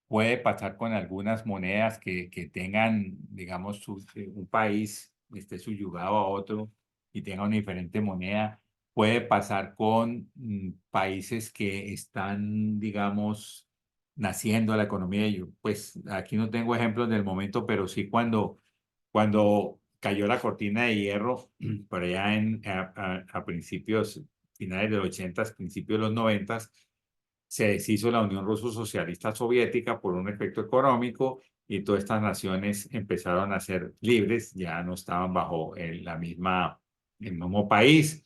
Puede pasar con algunas monedas que tengan, digamos, un país esté subyugado a otro y tenga una diferente moneda. Puede pasar con países que están, digamos, naciendo la economía de ellos. Pues aquí no tengo ejemplos del momento, pero sí cuando cayó la cortina de hierro, por allá a principios, finales de los 80, principios de los 90, se deshizo la Unión Ruso Socialista Soviética por un efecto económico y todas estas naciones empezaron a ser libres, ya no estaban bajo el mismo país.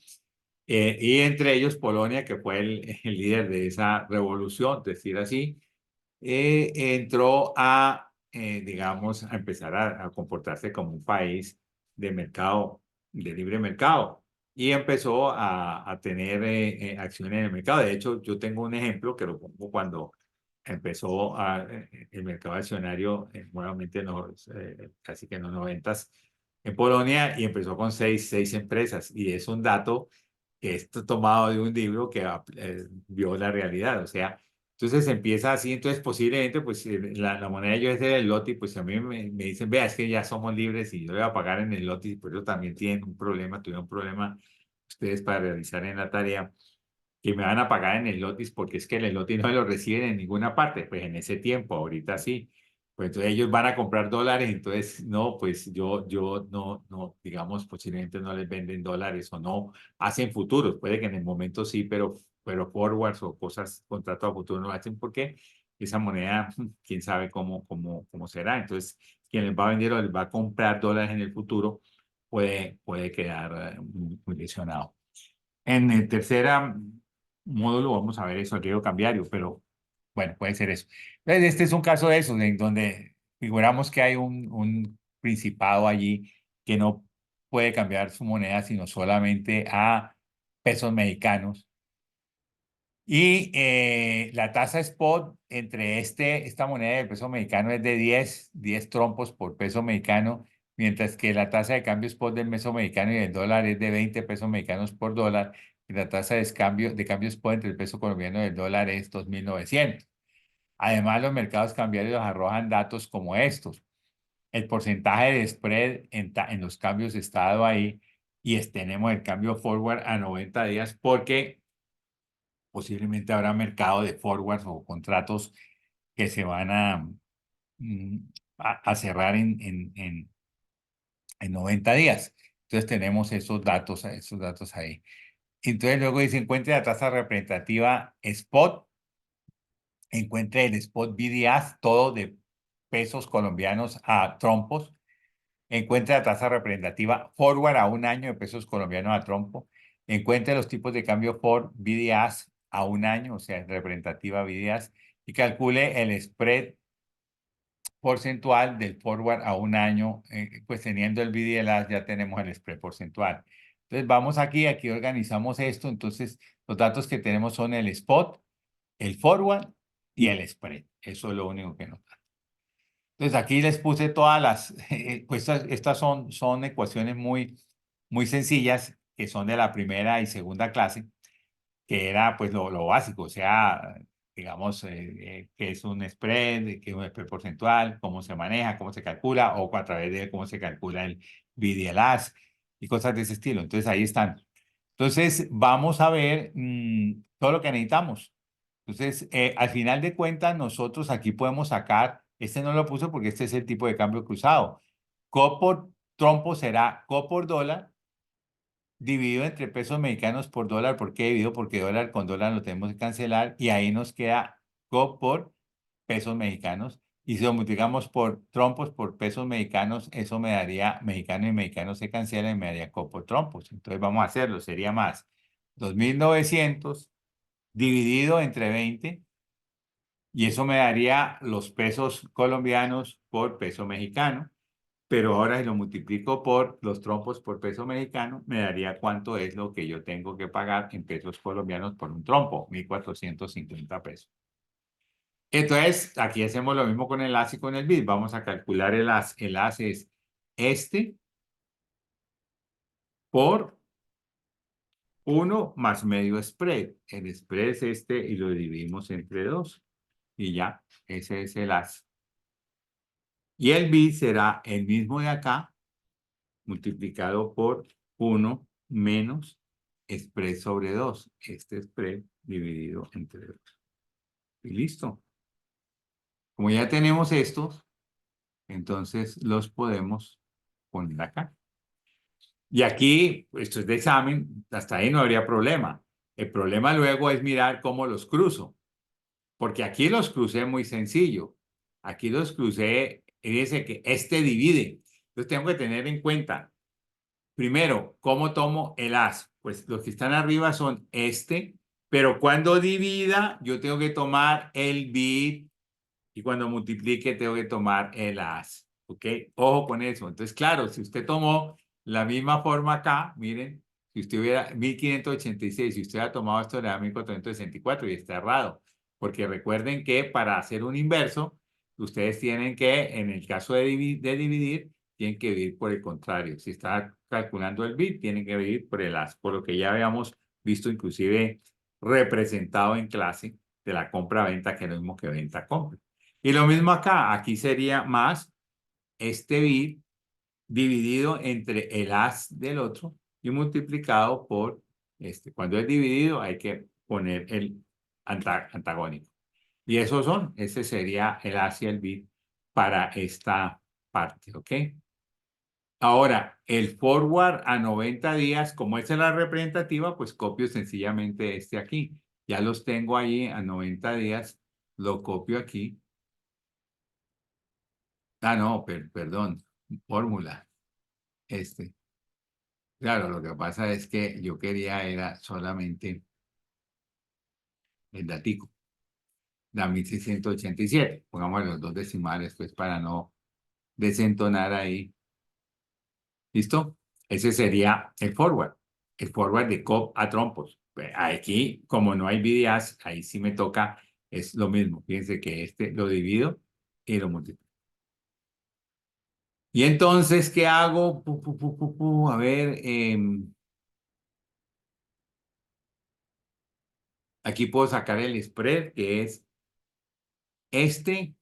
Y entre ellos Polonia, que fue el líder de esa revolución, decir así, entró digamos, a empezar a comportarse como un país de mercado, de libre mercado, y empezó a tener acciones en el mercado. De hecho, yo tengo un ejemplo que lo pongo cuando empezó el mercado accionario, nuevamente casi que en los noventas, en Polonia, y empezó con seis empresas, y es un dato que es tomado de un libro que vio la realidad, o sea, entonces empieza así, entonces posiblemente pues la moneda de ellos es el lote y pues a mí me dicen, vea, es que ya somos libres y yo le voy a pagar en el lote y por eso también tienen un problema, tuvieron un problema ustedes para realizar en la tarea que me van a pagar en el lotis porque es que el lotis no lo reciben en ninguna parte, pues en ese tiempo, ahorita sí. Pues entonces ellos van a comprar dólares, entonces no, pues yo no, digamos, posiblemente no les venden dólares o no hacen futuros, puede que en el momento sí, pero forwards o cosas, contratos a futuro no lo hacen porque esa moneda, quién sabe cómo será. Entonces, quien les va a vender o les va a comprar dólares en el futuro puede quedar muy lesionado. En el tercer módulo vamos a ver eso, el riesgo cambiario, pero bueno, puede ser eso. Entonces, este es un caso de eso, en donde figuramos que hay un principado allí que no puede cambiar su moneda, sino solamente a pesos mexicanos. Y la tasa spot entre esta moneda del peso mexicano es de 10 trompos por peso mexicano, mientras que la tasa de cambio spot del peso mexicano y del dólar es de 20 pesos mexicanos por dólar, y la tasa de cambio spot entre el peso colombiano y el dólar es 2.900. Además, los mercados cambiarios arrojan datos como estos. El porcentaje de spread en los cambios estado ahí y tenemos el cambio forward a 90 días porque posiblemente habrá mercado de forwards o contratos que se van mm, a cerrar en 90 días. Entonces tenemos esos datos ahí. Entonces luego dice, encuentre la tasa representativa spot, encuentre el spot BDAs, todo de pesos colombianos a trompos, encuentre la tasa representativa forward a un año de pesos colombianos a trompo, encuentre los tipos de cambio for BDAs a un año, o sea, representativa BDAs, y calcule el spread porcentual del forward a un año, pues teniendo el BDAs ya tenemos el spread porcentual. Entonces vamos aquí organizamos esto, entonces los datos que tenemos son el spot, el forward y el spread. Eso es lo único que nos da. Entonces aquí les puse todas las, pues estas son ecuaciones muy sencillas que son de la primera y segunda clase, que era pues lo básico, o sea, digamos, qué es un spread, qué es un spread porcentual, cómo se maneja, cómo se calcula, o a través de cómo se calcula el bid y el ask, y cosas de ese estilo. Entonces ahí están. Entonces vamos a ver todo lo que necesitamos. Entonces, al final de cuentas, nosotros aquí podemos sacar, este no lo puse porque este es el tipo de cambio cruzado. Co por trompo será co por dólar dividido entre pesos mexicanos por dólar. ¿Por qué dividido? Porque dólar con dólar lo tenemos que cancelar y ahí nos queda co por pesos mexicanos. Y si lo multiplicamos por trompos por pesos mexicanos, eso me daría mexicano y mexicano se cancela y me daría co por trompos. Entonces vamos a hacerlo, sería más 2.900 dividido entre 20 y eso me daría los pesos colombianos por peso mexicano. Pero ahora si lo multiplico por los trompos por peso mexicano, me daría cuánto es lo que yo tengo que pagar en pesos colombianos por un trompo, 1.450 pesos. Entonces, aquí hacemos lo mismo con el AS y con el BID. Vamos a calcular el AS. El AS es este por 1 más medio spread. El spread es este y lo dividimos entre 2. Y ya, ese es el AS. Y el BID será el mismo de acá, multiplicado por 1 menos spread sobre 2. Este spread dividido entre 2. Y listo. Como ya tenemos estos, entonces los podemos poner acá. Y aquí, esto es de examen, hasta ahí no habría problema. El problema luego es mirar cómo los cruzo. Porque aquí los crucé muy sencillo. Aquí los crucé, y dice que este divide. Entonces tengo que tener en cuenta. Primero, ¿cómo tomo el as? Pues los que están arriba son este, pero cuando divida, yo tengo que tomar el bit y cuando multiplique, tengo que tomar el as. ¿Ok? Ojo con eso. Entonces, claro, si usted tomó la misma forma acá, miren, si usted hubiera 1.586, si usted ha tomado esto, le da 1.464 y está errado. Porque recuerden que para hacer un inverso, ustedes tienen que, en el caso de dividir, tienen que dividir por el contrario. Si está calculando el bit, tienen que dividir por el as, por lo que ya habíamos visto inclusive representado en clase de la compra-venta, que es lo mismo que venta-compra. Y lo mismo acá, aquí sería más este bit dividido entre el as del otro y multiplicado por este. Cuando es dividido hay que poner el antagónico. Y esos son, ese sería el as y el bit para esta parte, ¿ok? Ahora, el forward a 90 días, como esta es la representativa, pues copio sencillamente este aquí. Ya los tengo ahí a 90 días, lo copio aquí. Ah, no, perdón, fórmula. Este. Claro, lo que pasa es que yo quería era solamente el datico, la 1.687. Pongamos los dos decimales, pues, para no desentonar ahí. ¿Listo? Ese sería el forward de COP a trompos. Aquí, como no hay BDAs, ahí sí me toca, es lo mismo. Fíjense que este lo divido y lo multiplico. Y entonces, ¿qué hago? A ver, aquí puedo sacar el spread, que es este.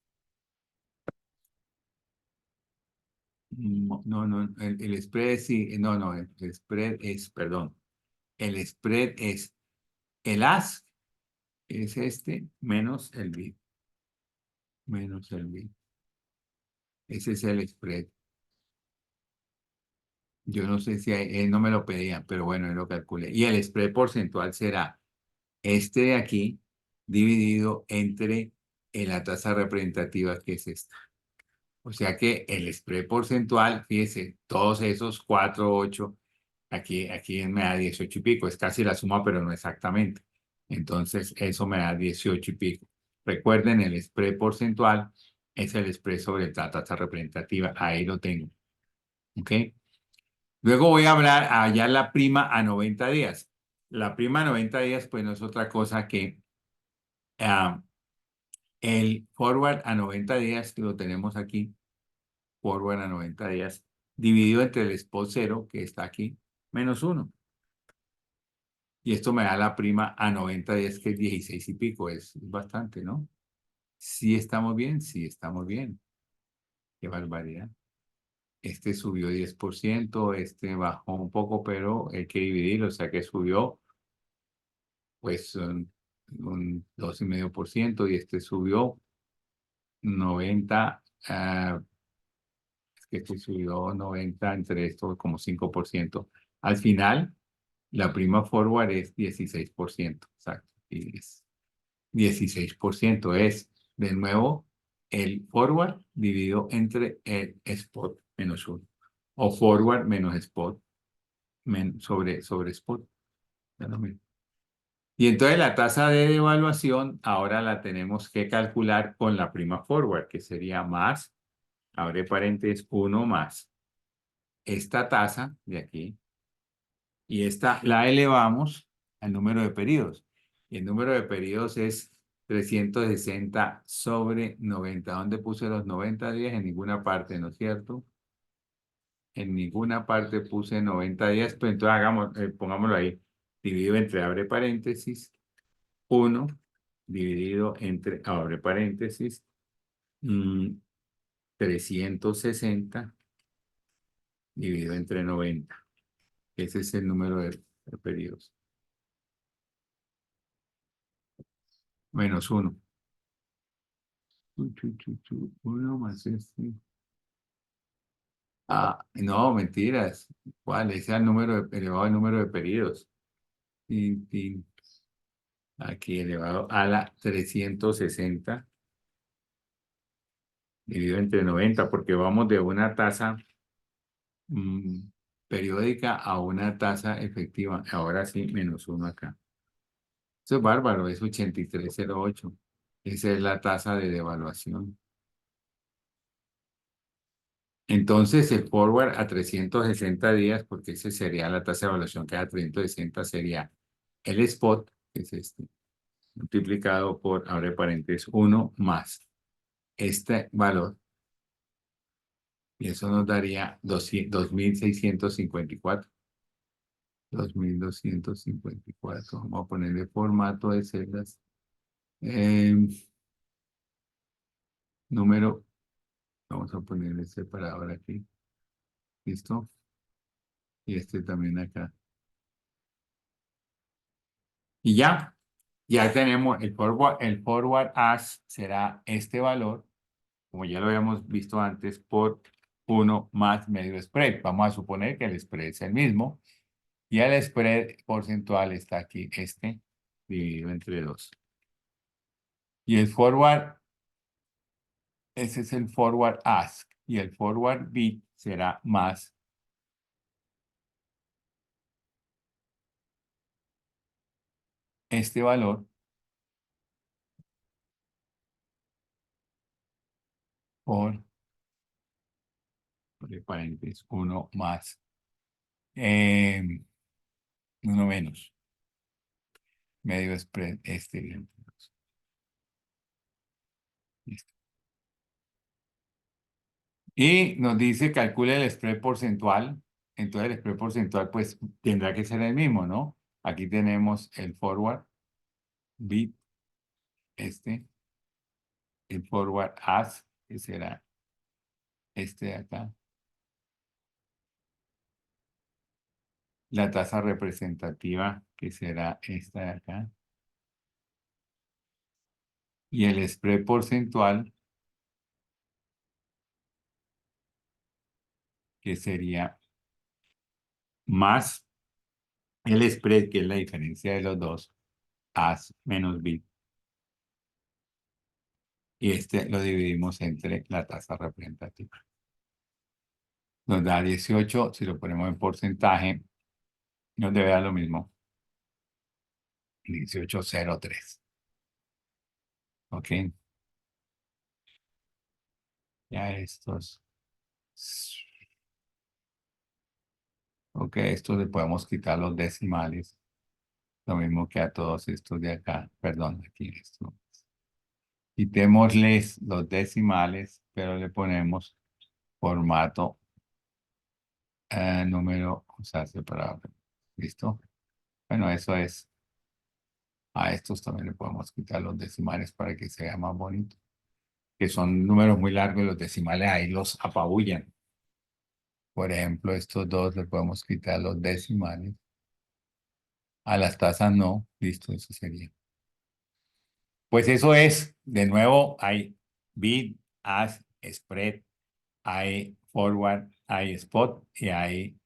No, el spread sí, no, el spread es, perdón, el spread es el as, es este, menos el bid. Ese es el spread. Yo no sé si él no me lo pedía, pero bueno, él lo calculé. Y el spread porcentual será este de aquí dividido entre la tasa representativa que es esta. O sea que el spread porcentual, fíjese, todos esos 4, 8, aquí me da 18 y pico, es casi la suma, pero no exactamente. Entonces, eso me da 18 y pico. Recuerden, el spread porcentual es el spread sobre la tasa representativa. Ahí lo tengo. ¿Ok? Luego voy a hablar allá la prima a 90 días. La prima a 90 días, pues no es otra cosa que El forward a 90 días, que lo tenemos aquí, forward a 90 días, dividido entre el spot cero, que está aquí, menos uno. Y esto me da la prima a 90 días, que es 16 y pico, es bastante, ¿no? Sí estamos bien, sí estamos bien. Qué barbaridad. Este subió 10%, este bajó un poco, pero hay que dividir, o sea que subió pues un 2,5% y este subió 90, es que este subió 90 entre esto como 5%. Al final, la prima forward es 16%, exacto, y es 16% es, de nuevo, el forward dividido entre el spot menos uno, o forward menos spot sobre spot. Ya lo mismo. Y entonces la tasa de devaluación ahora la tenemos que calcular con la prima forward, que sería más, abre paréntesis, 1 más esta tasa de aquí, y esta la elevamos al número de periodos. Y el número de periodos es 360 sobre 90. ¿Dónde puse los 90 días? En ninguna parte, ¿no es cierto? En ninguna parte puse 90 días, pues entonces pongámoslo ahí. Dividido entre, abre paréntesis, 1 dividido entre, abre paréntesis, 360 dividido entre 90. Ese es el número de periodos. Menos 1. 1 más este. Ah, no, mentiras. ¿Cuál? Ese es el número elevado al número de periodos. Tin, tin. Aquí elevado a la 360 dividido entre 90, porque vamos de una tasa periódica a una tasa efectiva. Ahora sí, menos 1 acá. Eso es bárbaro, es 83,08. Esa es la tasa de devaluación. Entonces, el forward a 360 días, porque esa sería la tasa de evaluación que a 360 sería el spot, que es este, multiplicado por, abre paréntesis, 1 más este valor, y eso nos daría 2,654. 2,254. Vamos a ponerle formato de celdas. Número, vamos a ponerle separador aquí. ¿Listo? Y este también acá. Y ya tenemos el forward as será este valor, como ya lo habíamos visto antes, por 1 más medio spread. Vamos a suponer que el spread es el mismo y el spread porcentual está aquí, este, dividido entre 2. Y el forward, ese es el forward ask, y el forward bid será más este valor por paréntesis, 1 más, 1 menos, medio spread, este, entre 2. Listo. Y nos dice calcule el spread porcentual. Entonces el spread porcentual pues tendrá que ser el mismo, ¿no? Aquí tenemos el forward bid, este, el forward ask, que será este de acá. La tasa representativa, que será esta de acá. Y el spread porcentual, que sería más el spread, que es la diferencia de los dos, ask menos bid. Y este lo dividimos entre la tasa representativa. Nos da 18, si lo ponemos en porcentaje, nos debe dar lo mismo. 18,03. ¿Ok? Ya estos. Ok, estos le podemos quitar los decimales. Lo mismo que a todos estos de acá. Perdón, aquí esto. Quitémosles los decimales, pero le ponemos formato número, o sea, separado. ¿Listo? Bueno, eso es. A estos también le podemos quitar los decimales para que sea más bonito. Que son números muy largos y los decimales ahí los apabullan. Por ejemplo, estos dos le podemos quitar los decimales. A las tasas no. Listo, eso sería. Pues eso es, de nuevo, hay bid, ask, spread, hay forward, hay spot y hay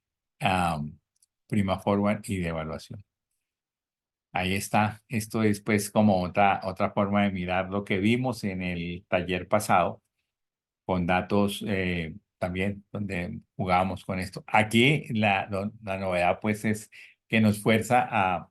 prima forward y devaluación. Ahí está. Esto es pues como otra forma de mirar lo que vimos en el taller pasado con datos también donde jugábamos con esto. Aquí la novedad pues es que nos fuerza a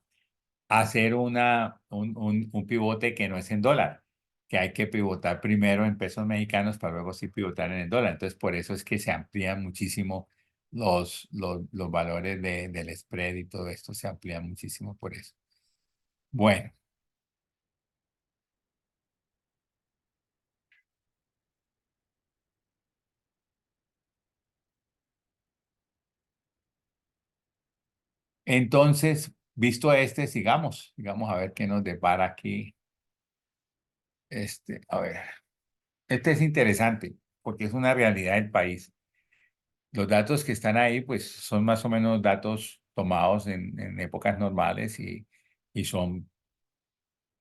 hacer un pivote que no es en dólar, que hay que pivotar primero en pesos mexicanos para luego sí pivotar en el dólar. Entonces, por eso es que se amplían muchísimo los valores del spread y todo esto se amplían muchísimo por eso. Bueno, entonces, visto este, sigamos a ver qué nos depara aquí. A ver, este es interesante porque es una realidad del país. Los datos que están ahí, pues son más o menos datos tomados en épocas normales y son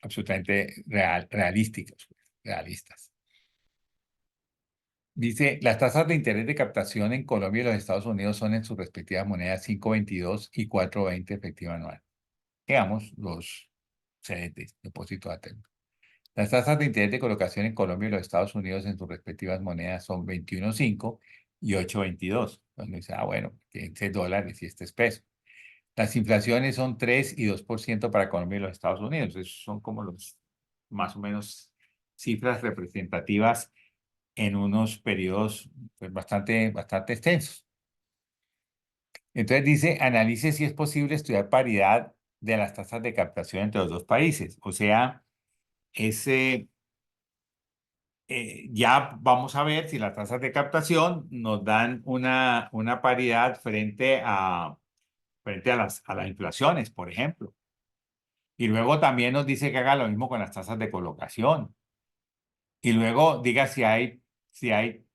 absolutamente realísticos, realistas. Dice, las tasas de interés de captación en Colombia y los Estados Unidos son en sus respectivas monedas 5.22 y 4.20 efectiva anual. Digamos, los CDTs, depósitos a término. Las tasas de interés de colocación en Colombia y los Estados Unidos en sus respectivas monedas son 21.5 y 8.22. Donde dice, bueno, que este es dólares y este es peso. Las inflaciones son 3 y 2% para Colombia y los Estados Unidos. Esos son como los más o menos cifras representativas en unos periodos pues, bastante extensos. Entonces dice, analice si es posible estudiar paridad de las tasas de captación entre los dos países. O sea, ese ya vamos a ver si las tasas de captación nos dan una paridad frente a las inflaciones, por ejemplo. Y luego también nos dice que haga lo mismo con las tasas de colocación. Y luego diga si hay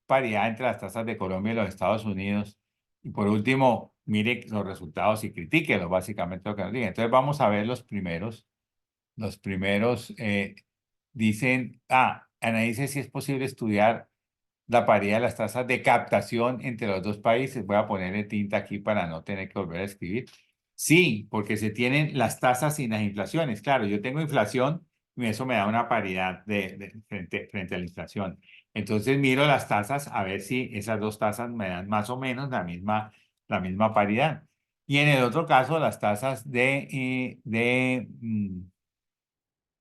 paridad entre las tasas de Colombia y los Estados Unidos. Y por último, mire los resultados y critíquelos, básicamente lo que nos diga. Entonces vamos a ver los primeros. Los primeros dicen, analice si es posible estudiar la paridad de las tasas de captación entre los dos países. Voy a ponerle tinta aquí para no tener que volver a escribir. Sí, porque se tienen las tasas sin las inflaciones. Claro, yo tengo inflación y eso me da una paridad frente a la inflación. Entonces miro las tasas a ver si esas dos tasas me dan más o menos la misma paridad. Y en el otro caso, las tasas de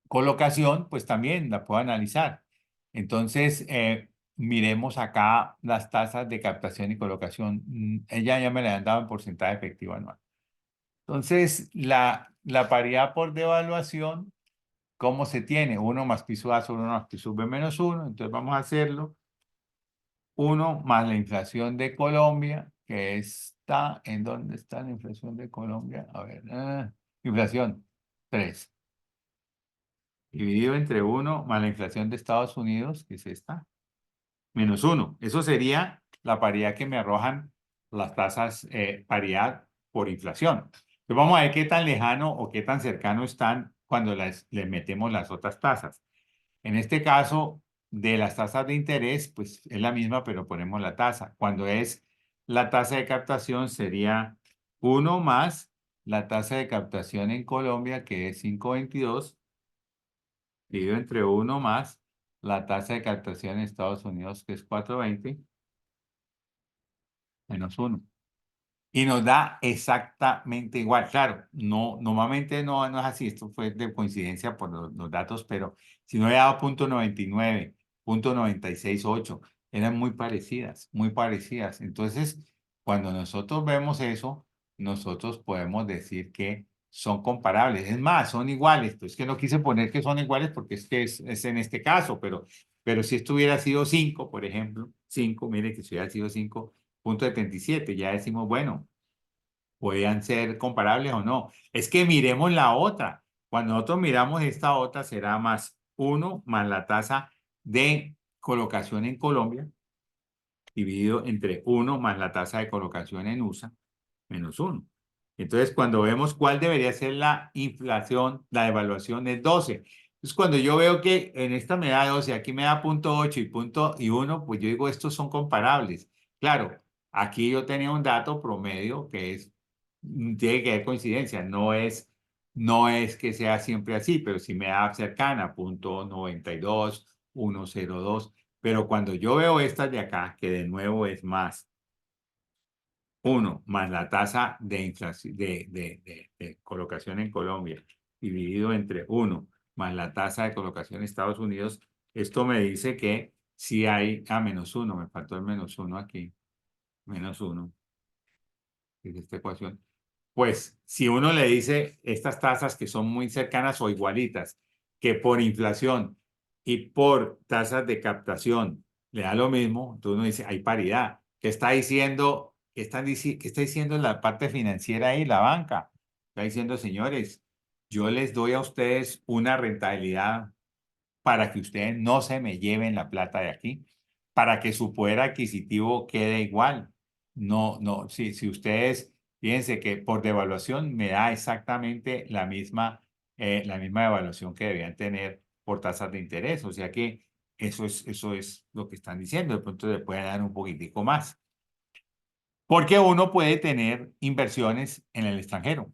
colocación, pues también la puedo analizar. Entonces, miremos acá las tasas de captación y colocación. Ella ya me la han dado en porcentaje efectivo anual. Entonces, la paridad por devaluación, ¿cómo se tiene? 1 más pi sub A sobre 1 más pi sub B menos 1. Entonces, vamos a hacerlo. 1 más la inflación de Colombia, que está, ¿en dónde está la inflación de Colombia? A ver, inflación 3 dividido entre 1 más la inflación de Estados Unidos, que es esta, menos 1. Eso sería la paridad que me arrojan las tasas, paridad por inflación. Entonces vamos a ver qué tan lejano o qué tan cercano están cuando les metemos las otras tasas. En este caso, de las tasas de interés, pues es la misma, pero ponemos la tasa. Cuando es la tasa de captación sería 1 más la tasa de captación en Colombia, que es 5.22 dividido entre 1 más la tasa de captación en Estados Unidos, que es 4.20, menos 1. Y nos da exactamente igual. Claro, no, normalmente no es así, esto fue de coincidencia por los datos, pero si no he dado punto 99, punto 96.8, eran muy parecidas, muy parecidas. Entonces, cuando nosotros vemos eso, nosotros podemos decir que son comparables. Es más, son iguales. Pues que no quise poner que son iguales porque es que es en este caso, pero si esto hubiera sido 5, por ejemplo, 5, mire que si hubiera sido 5,77, ya decimos, bueno, podían ser comparables o no. Es que miremos la otra. Cuando nosotros miramos esta otra, será más uno más la tasa de colocación en Colombia, dividido entre uno más la tasa de colocación en USA, menos uno. Entonces, cuando vemos cuál debería ser la inflación, la evaluación es 12. Entonces, cuando yo veo que en esta me da 12, aquí me da punto 8 y punto y 1, pues yo digo, estos son comparables. Claro, aquí yo tenía un dato promedio que es, tiene que haber coincidencia, no es que sea siempre así, pero sí me da cercana, punto 92, 1,02. Pero cuando yo veo estas de acá, que de nuevo es más uno más la tasa de inflación de colocación en Colombia dividido entre uno más la tasa de colocación en Estados Unidos, esto me dice que si hay, menos uno, me faltó el menos uno aquí, menos uno, es esta ecuación. Pues si uno le dice estas tasas que son muy cercanas o igualitas, que por inflación y por tasas de captación le da lo mismo, entonces uno dice, hay paridad. ¿Qué está diciendo? ¿Qué está diciendo la parte financiera ahí, la banca? Está diciendo, señores, yo les doy a ustedes una rentabilidad para que ustedes no se me lleven la plata de aquí, para que su poder adquisitivo quede igual. No, no, si ustedes, fíjense que por devaluación me da exactamente la misma devaluación que debían tener por tasas de interés. O sea que eso es lo que están diciendo. De pronto le pueden dar un poquitico más. Porque uno puede tener inversiones en el extranjero.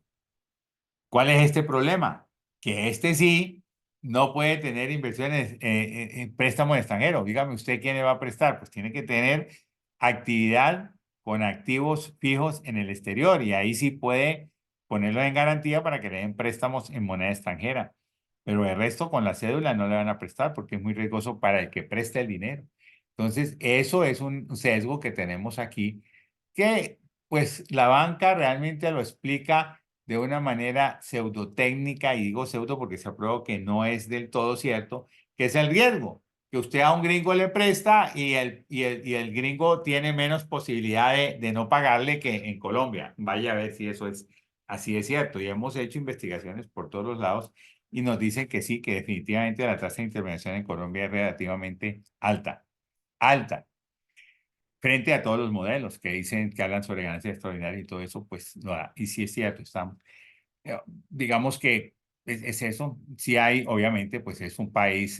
¿Cuál es este problema? Que este sí no puede tener inversiones en préstamo extranjero. Dígame usted quién le va a prestar. Pues tiene que tener actividad con activos fijos en el exterior y ahí sí puede ponerlo en garantía para que le den préstamos en moneda extranjera. Pero el resto con la cédula no le van a prestar porque es muy riesgoso para el que preste el dinero. Entonces, eso es un sesgo que tenemos aquí que pues la banca realmente lo explica de una manera pseudotécnica, y digo pseudo porque se aprueba que no es del todo cierto, que es el riesgo, que usted a un gringo le presta y el gringo tiene menos posibilidad de no pagarle que en Colombia. Vaya a ver si eso es así de cierto. Y hemos hecho investigaciones por todos los lados y nos dicen que sí, que definitivamente la tasa de intervención en Colombia es relativamente alta, alta frente a todos los modelos que dicen que hablan sobre ganancias extraordinarias y todo eso, pues no da. Y sí es cierto, digamos que es eso. Sí hay, obviamente, pues es un país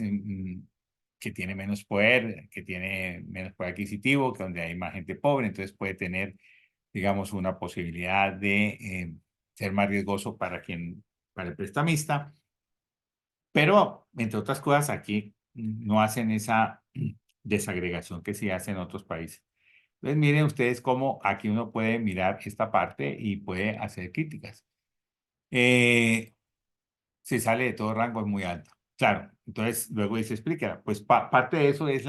que tiene menos poder, que tiene menos poder adquisitivo, que donde hay más gente pobre, entonces puede tener, digamos, una posibilidad de ser más riesgoso para el prestamista. Pero, entre otras cosas, aquí no hacen esa desagregación que sí hacen en otros países. Entonces, miren ustedes cómo aquí uno puede mirar esta parte y puede hacer críticas. Eh, Se sale de todo rango, es muy alto. Claro, entonces luego dice, explica, pues parte de eso es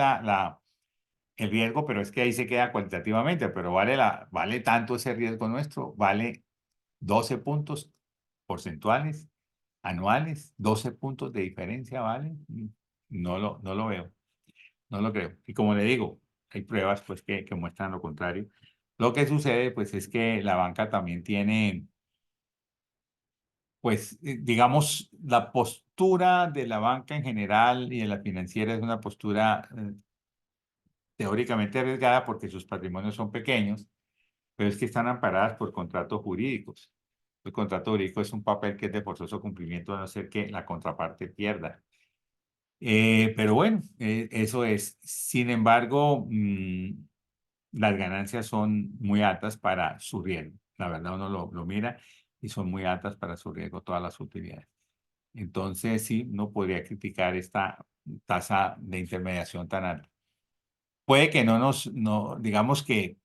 el riesgo, pero es que ahí se queda cualitativamente, pero vale tanto ese riesgo nuestro, vale 12 puntos porcentuales anuales, 12 puntos de diferencia, ¿vale? No lo veo, no lo creo. Y como le digo, hay pruebas pues que muestran lo contrario. Lo que sucede pues es que la banca también tiene, pues digamos, la postura de la banca en general y de la financiera es una postura teóricamente arriesgada porque sus patrimonios son pequeños, pero es que están amparadas por contratos jurídicos. El contrato jurídico es un papel que es de forzoso cumplimiento a no ser que la contraparte pierda. Pero bueno, eso es. Sin embargo, las ganancias son muy altas para su riesgo. La verdad, uno lo mira y son muy altas para su riesgo todas las utilidades. Entonces, sí, no podría criticar esta tasa de intermediación tan alta. Puede que no, digamos que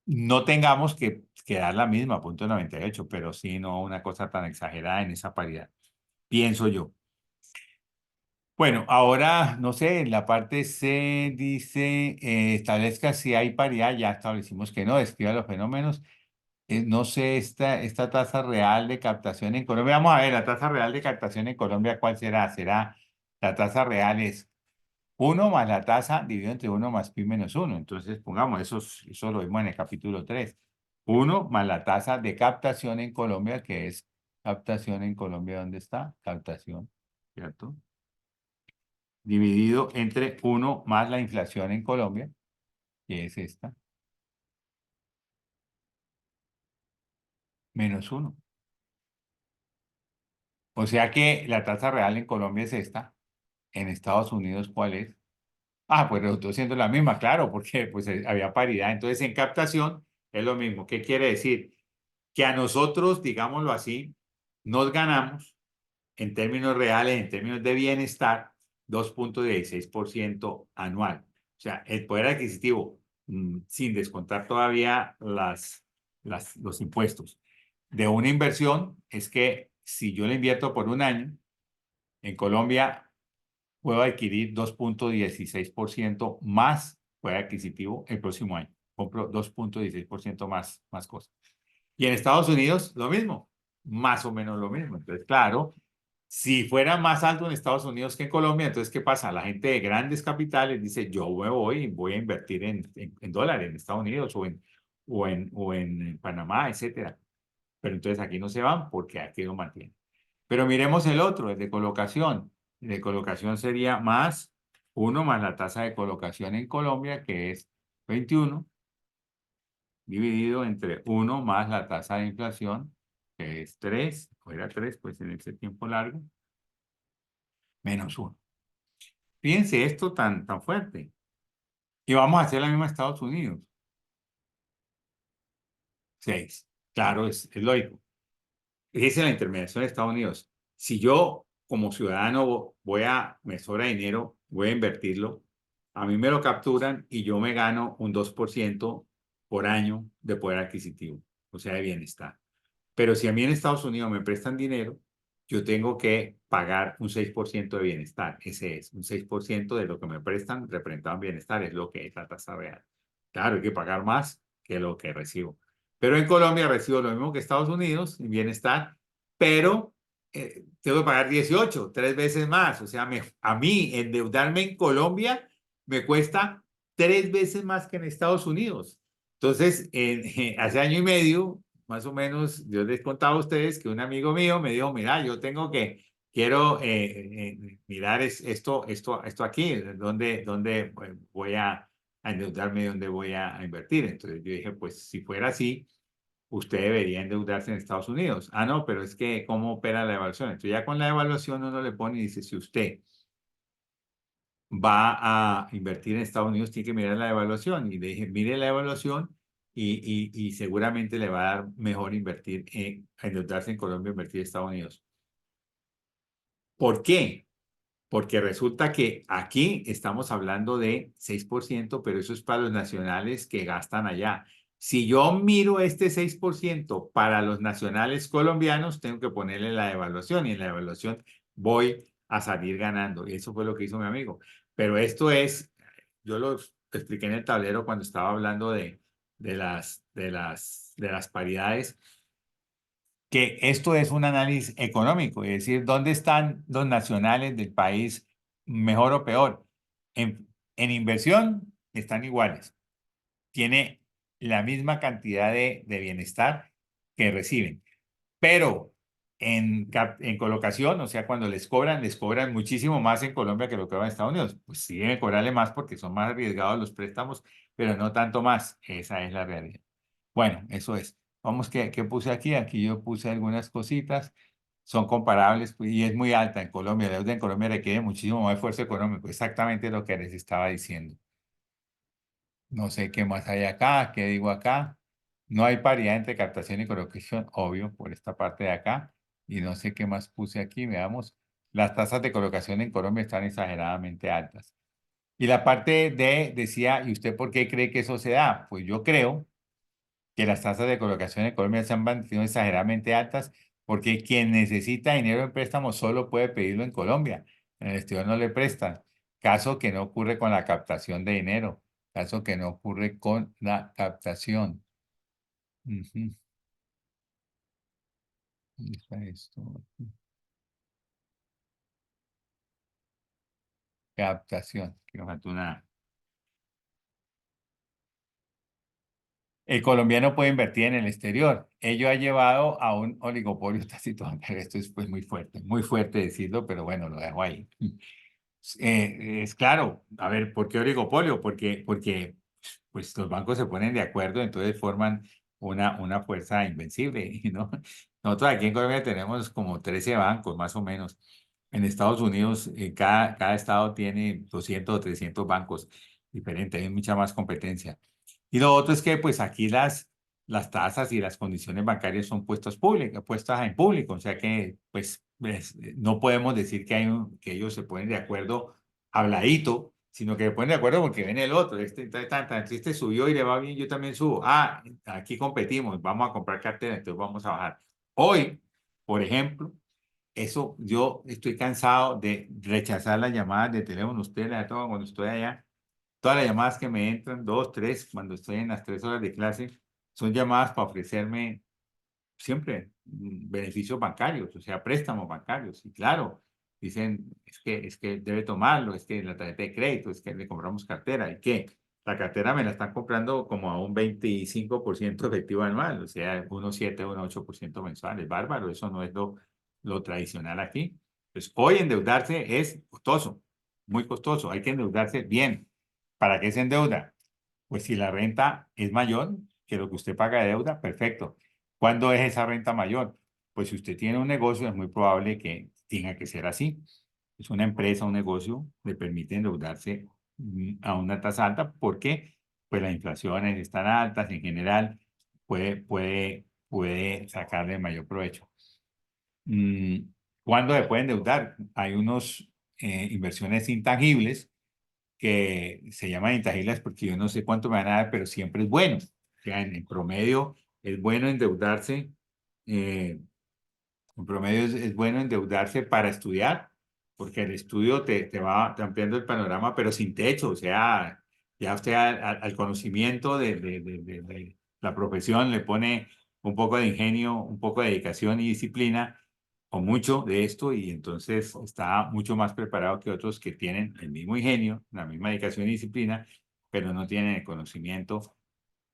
no tengamos que dar la misma, punto 98, pero sí no una cosa tan exagerada en esa paridad, pienso yo. Bueno, ahora, no sé, en la parte C dice, establezca si hay paridad, ya establecimos que no, describa los fenómenos. No sé, esta tasa real de captación en Colombia. Vamos a ver, la tasa real de captación en Colombia, ¿cuál será? Será, la tasa real es uno más la tasa dividido entre uno más pi menos uno. Entonces, pongamos, eso lo vimos en el capítulo 3. Uno más la tasa de captación en Colombia, que es captación en Colombia, ¿dónde está? Captación, ¿cierto? Dividido entre uno más la inflación en Colombia, que es esta, menos uno. O sea que la tasa real en Colombia es esta. En Estados Unidos, ¿cuál es? Ah, pues resultó siendo la misma, claro, porque pues había paridad. Entonces, en captación es lo mismo. ¿Qué quiere decir? Que a nosotros, digámoslo así, nos ganamos en términos reales, en términos de bienestar, 2,16% anual. O sea, el poder adquisitivo, sin descontar todavía los impuestos de una inversión, es que si yo la invierto por un año, en Colombia puedo adquirir 2,16% más poder adquisitivo el próximo año. Compro 2,16% más cosas. Y en Estados Unidos, lo mismo, más o menos lo mismo. Entonces, claro, si fuera más alto en Estados Unidos que en Colombia, entonces, ¿qué pasa? La gente de grandes capitales dice, yo me voy a invertir en dólares en Estados Unidos o en Panamá, etcétera. Pero entonces aquí no se van porque aquí lo mantienen. Pero miremos el otro, el de colocación. El de colocación sería más uno más la tasa de colocación en Colombia, que es 21, dividido entre uno más la tasa de inflación, que es 3, o era 3, pues en ese tiempo largo, menos uno. Fíjense esto tan fuerte. Y vamos a hacer la misma en Estados Unidos. 6. Claro, es lógico. Fíjense la intermediación de Estados Unidos. Si yo como ciudadano me sobra dinero, voy a invertirlo, a mí me lo capturan y yo me gano un 2% por año de poder adquisitivo, o sea, de bienestar. Pero si a mí en Estados Unidos me prestan dinero, yo tengo que pagar un 6% de bienestar. Ese es, un 6% de lo que me prestan representado en bienestar, es lo que es la tasa real. Claro, hay que pagar más que lo que recibo. Pero en Colombia recibo lo mismo que Estados Unidos en bienestar, pero tengo que pagar 18, 3 veces más. O sea, a mí endeudarme en Colombia me cuesta 3 veces más que en Estados Unidos. Entonces, hace año y medio más o menos, yo les contaba a ustedes que un amigo mío me dijo, mira, quiero mirar esto aquí, dónde voy a endeudarme, dónde voy a invertir. Entonces yo dije, pues si fuera así, usted debería endeudarse en Estados Unidos. Ah, no, pero es que, ¿cómo opera la evaluación? Entonces ya con la evaluación uno le pone y dice, si usted va a invertir en Estados Unidos, tiene que mirar la evaluación. Y le dije, mire la evaluación y seguramente le va a dar mejor invertir endeudarse en Colombia, invertir en Estados Unidos. ¿Por qué? Porque resulta que aquí estamos hablando de 6%, pero eso es para los nacionales que gastan allá. Si yo miro este 6% para los nacionales colombianos, tengo que ponerle la evaluación y en la evaluación voy a salir ganando. Y eso fue lo que hizo mi amigo. Pero yo lo expliqué en el tablero cuando estaba hablando de las paridades, que esto es un análisis económico, es decir, ¿dónde están los nacionales del país mejor o peor? En inversión están iguales, tiene la misma cantidad de bienestar que reciben, pero en colocación, o sea, cuando les cobran muchísimo más en Colombia que lo que cobran en Estados Unidos. Pues sí deben cobrarle más porque son más arriesgados los préstamos, pero no tanto más. Esa es la realidad. Bueno, eso es. Vamos, ¿qué puse aquí? Aquí yo puse algunas cositas. Son comparables pues, y es muy alta en Colombia. La deuda en Colombia requiere muchísimo más esfuerzo económico. Exactamente lo que les estaba diciendo. No sé qué más hay acá, qué digo acá. No hay paridad entre captación y colocación, obvio, por esta parte de acá. Y no sé qué más puse aquí, veamos. Las tasas de colocación en Colombia están exageradamente altas. Y la parte de, decía, ¿y usted por qué cree que eso se da? Pues yo creo que las tasas de colocación en Colombia se han mantenido exageradamente altas porque quien necesita dinero en préstamo solo puede pedirlo en Colombia. En el exterior no le prestan. Caso que no ocurre con la captación de dinero. Caso que no ocurre con la captación. Ujú. ¿Dónde está esto? Captación. Que me faltó una. El colombiano puede invertir en el exterior. Ello ha llevado a un oligopolio tácito bancario. Esto es pues muy fuerte decirlo, pero bueno, lo dejo ahí. Es claro, a ver, ¿por qué oligopolio? Porque pues los bancos se ponen de acuerdo, entonces forman una fuerza invencible, ¿no? Nosotros aquí en Colombia tenemos como 13 bancos, más o menos. En Estados Unidos, cada estado tiene 200 o 300 bancos diferentes, hay mucha más competencia. Y lo otro es que pues aquí las tasas y las condiciones bancarias son puestas en público, o sea que no podemos decir que ellos se ponen de acuerdo habladito, sino que se ponen de acuerdo porque ven el otro, este subió y le va bien, yo también subo. Ah, aquí competimos, vamos a comprar cartera, entonces vamos a bajar. Hoy, por ejemplo, eso yo estoy cansado de rechazar las llamadas de teléfono, ustedes las toman cuando estoy allá. Todas las llamadas que me entran, dos, tres, cuando estoy en las 3 horas de clase, son llamadas para ofrecerme siempre beneficios bancarios, o sea, préstamos bancarios. Y claro, dicen, es que debe tomarlo, es que la tarjeta de crédito, es que le compramos cartera. ¿Y qué? La cartera me la están comprando como a un 25% efectivo anual, o sea, 1,7, 1,8% mensual. Es bárbaro, eso no es lo tradicional aquí. Pues hoy endeudarse es costoso, muy costoso. Hay que endeudarse bien. ¿Para qué se endeuda? Pues si la renta es mayor que lo que usted paga de deuda, perfecto. ¿Cuándo es esa renta mayor? Pues si usted tiene un negocio, es muy probable que tenga que ser así. Es una empresa, un negocio, le permite endeudarse a una tasa alta porque pues las inflaciones están altas en general, puede sacarle mayor provecho. Mm, ¿Cuándo se puede endeudar? Hay unos inversiones intangibles que se llaman intangibles porque yo no sé cuánto me van a dar, pero siempre es bueno. O sea, en promedio es bueno endeudarse, eh, en promedio es bueno endeudarse para estudiar, porque el estudio te va ampliando el panorama, pero sin techo, o sea, ya usted al conocimiento de la profesión le pone un poco de ingenio, un poco de dedicación y disciplina, o mucho de esto, y entonces está mucho más preparado que otros que tienen el mismo ingenio, la misma dedicación y disciplina, pero no tienen el conocimiento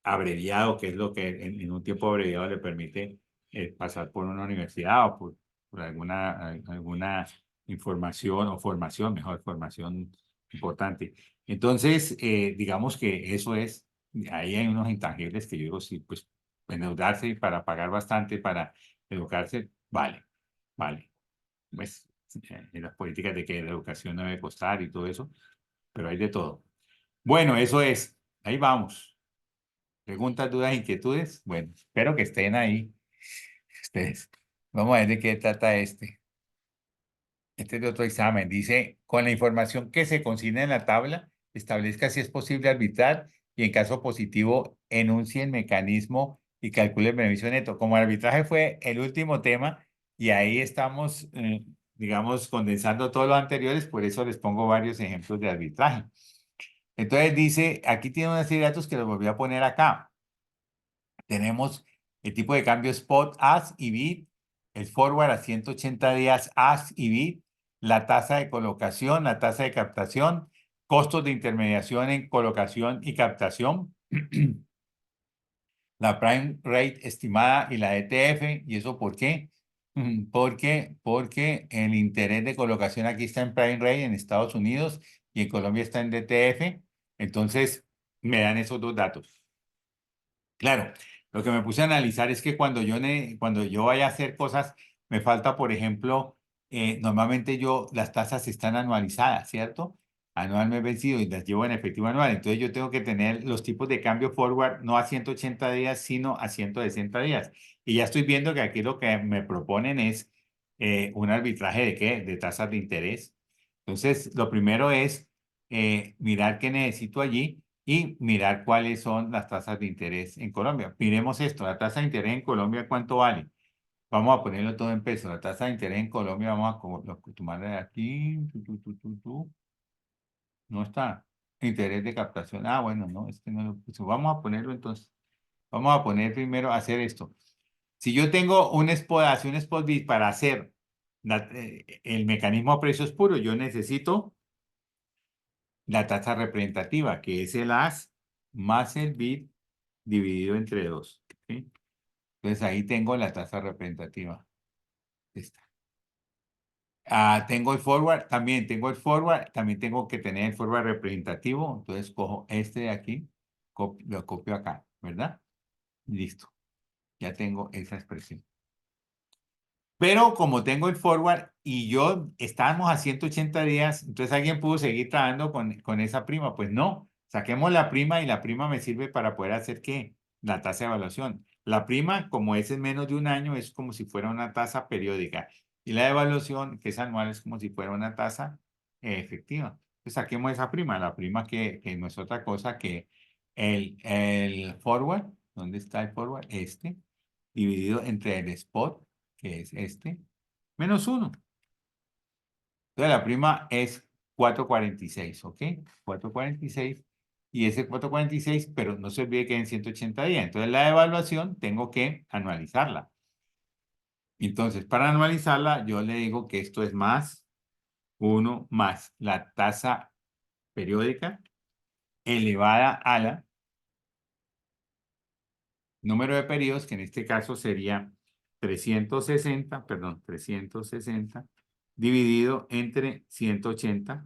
abreviado, que es lo que en un tiempo abreviado le permite pasar por una universidad o por alguna información o formación, mejor formación importante. Entonces, digamos que eso es, ahí hay unos intangibles que yo digo, sí, pues endeudarse y para pagar bastante, para educarse, vale. Pues en las políticas de que la educación no debe costar y todo eso, pero hay de todo. Bueno, eso es, ahí vamos. Preguntas, dudas, inquietudes. Bueno, espero que estén ahí ustedes. Vamos a ver de qué trata este. Este es de otro examen. Dice, con la información que se consigna en la tabla, establezca si es posible arbitrar y en caso positivo, enuncie el mecanismo y calcule el beneficio neto. Como el arbitraje fue el último tema y ahí estamos, digamos, condensando todos los anteriores, por eso les pongo varios ejemplos de arbitraje. Entonces dice, aquí tiene una serie de datos que los volví a poner acá. Tenemos el tipo de cambio spot as y bid, el forward a 180 días as y bid, la tasa de colocación, la tasa de captación, costos de intermediación en colocación y captación, la prime rate estimada y la ETF. ¿Y eso por qué? Porque el interés de colocación aquí está en prime rate en Estados Unidos y en Colombia está en DTF. Entonces, me dan esos dos datos. Claro, lo que me puse a analizar es que cuando yo vaya a hacer cosas, me falta, por ejemplo, normalmente las tasas están anualizadas, ¿cierto? Anual mes vencido y las llevo en efectivo anual. Entonces yo tengo que tener los tipos de cambio forward no a 180 días, sino a 160 días. Y ya estoy viendo que aquí lo que me proponen es un arbitraje de qué? De tasas de interés. Entonces, lo primero es mirar qué necesito allí y mirar cuáles son las tasas de interés en Colombia. Miremos esto, la tasa de interés en Colombia, ¿cuánto vale? Vamos a ponerlo todo en pesos. La tasa de interés en Colombia, vamos a tomarla de aquí, no está. Interés de captación, bueno, no, es que no lo puso. Vamos a ponerlo entonces. Vamos a poner primero, hacer esto. Si yo tengo un spot, hace un spot bid para hacer el mecanismo a precios puros, yo necesito la tasa representativa, que es el as más el bid dividido entre 2. ¿Sí? Entonces ahí tengo la tasa representativa. Esta. Tengo el forward, también tengo el forward, también tengo que tener el forward representativo. Entonces cojo este de aquí, lo copio acá, ¿verdad? Listo, ya tengo esa expresión. Pero como tengo el forward y yo estábamos a 180 días, entonces alguien pudo seguir trabajando con esa prima. Pues no, saquemos la prima y la prima me sirve para poder hacer ¿qué? La tasa de evaluación. La prima, como es en menos de un año, es como si fuera una tasa periódica. Y la evaluación, que es anual, es como si fuera una tasa efectiva. Entonces saquemos esa prima, la prima que no es otra cosa que el forward. ¿Dónde está el forward? Este, dividido entre el spot, que es este, menos 1. Entonces la prima es 4.46, ¿ok? 4.46. Y ese 4.46, pero no se olvide que en 180 días. Entonces la evaluación tengo que anualizarla. Entonces, para anualizarla, yo le digo que esto es más 1 más la tasa periódica elevada a la número de periodos, que en este caso sería 360, perdón, 360 dividido entre 180.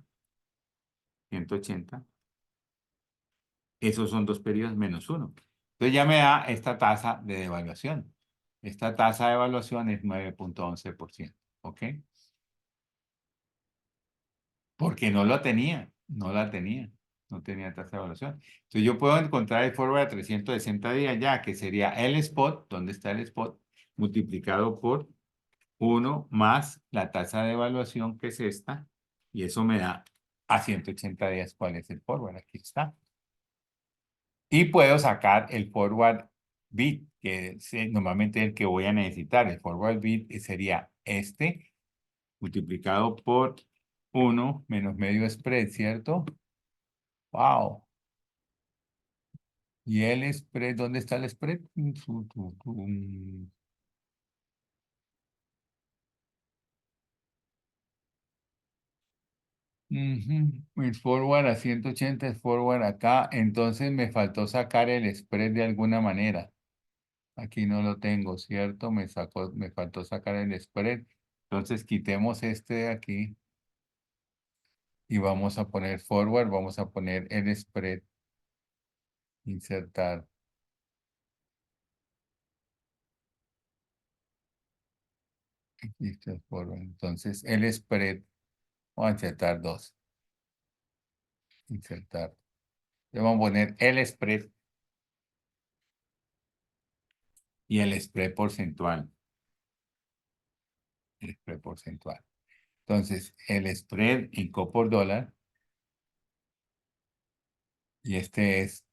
Esos son 2 periodos menos 1. Entonces ya me da esta tasa de devaluación. Esta tasa de evaluación es 9.11%. ¿Ok? Porque no lo tenía, no la tenía, no tenía tasa de evaluación. Entonces yo puedo encontrar el forward a 360 días ya, que sería el spot, ¿dónde está el spot? Multiplicado por 1 más la tasa de evaluación, que es esta, y eso me da a 180 días cuál es el forward. Aquí está. Y puedo sacar el forward bit, que es normalmente el que voy a necesitar. El forward bit sería este, multiplicado por 1 menos medio spread, ¿cierto? ¡Wow! ¿Y el spread? ¿Dónde está el spread? El forward a 180 es forward acá. Entonces me faltó sacar el spread de alguna manera. Aquí no lo tengo, ¿cierto? Me faltó sacar el spread. Entonces quitemos este de aquí y vamos a poner forward, vamos a poner el spread, insertar. Aquí está el forward. Entonces el spread, vamos a insertar 2. Insertar. Le vamos a poner el spread y el spread porcentual. El spread porcentual. Entonces el spread en co por dólar, y este es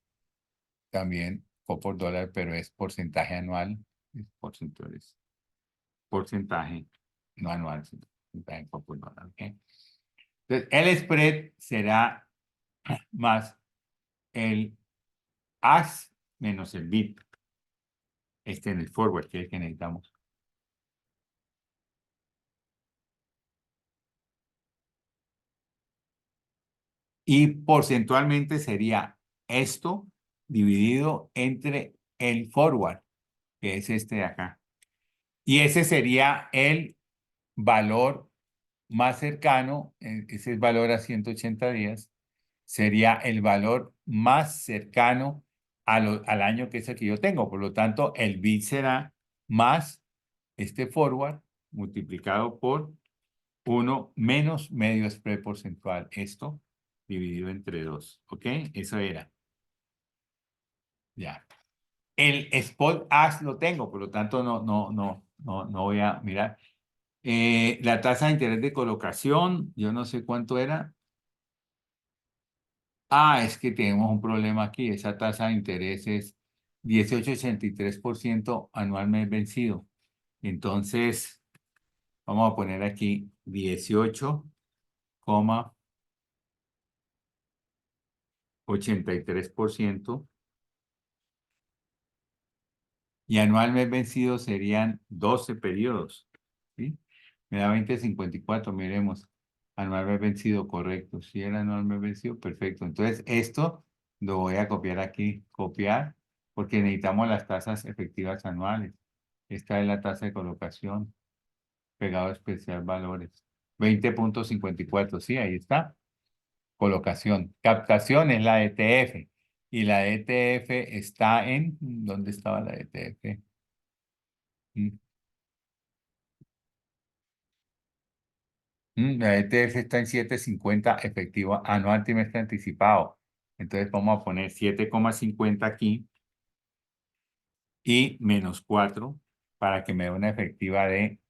también co por dólar, pero es porcentaje anual. Es porcentaje, no anual, sino porcentaje co por dólar. ¿Ok? Entonces el spread será más el as menos el bit. Este en el forward, que es el que necesitamos. Y porcentualmente sería esto dividido entre el forward, que es este de acá. Y ese sería el valor más cercano, ese es el valor a 180 días, sería el valor más cercano al año que es el que yo tengo. Por lo tanto, el bit será más este forward multiplicado por 1 menos medio spread porcentual. Esto dividido entre 2. ¿Ok? Eso era. Ya. El spot as lo tengo, por lo tanto no voy a mirar. La tasa de interés de colocación, yo no sé cuánto era. Es que tenemos un problema aquí. Esa tasa de interés es 18,83% anual mes vencido. Entonces, vamos a poner aquí 18,83% Y anual mes vencido serían 12 periodos. ¿Sí? Me da 20,54, miremos. Anual mes vencido, correcto. Si era anual mes vencido, perfecto. Entonces, esto lo voy a copiar aquí. Copiar, porque necesitamos las tasas efectivas anuales. Esta es la tasa de colocación. Pegado especial valores. 20,54, sí, ahí está. Colocación. Captación es la ETF. Y la ETF está en... ¿Dónde estaba la ETF? Mm, La ETF está en 7,50 efectivo anual trimestre anticipado. Entonces vamos a poner 7,50 aquí y menos 4 para que me dé una efectiva de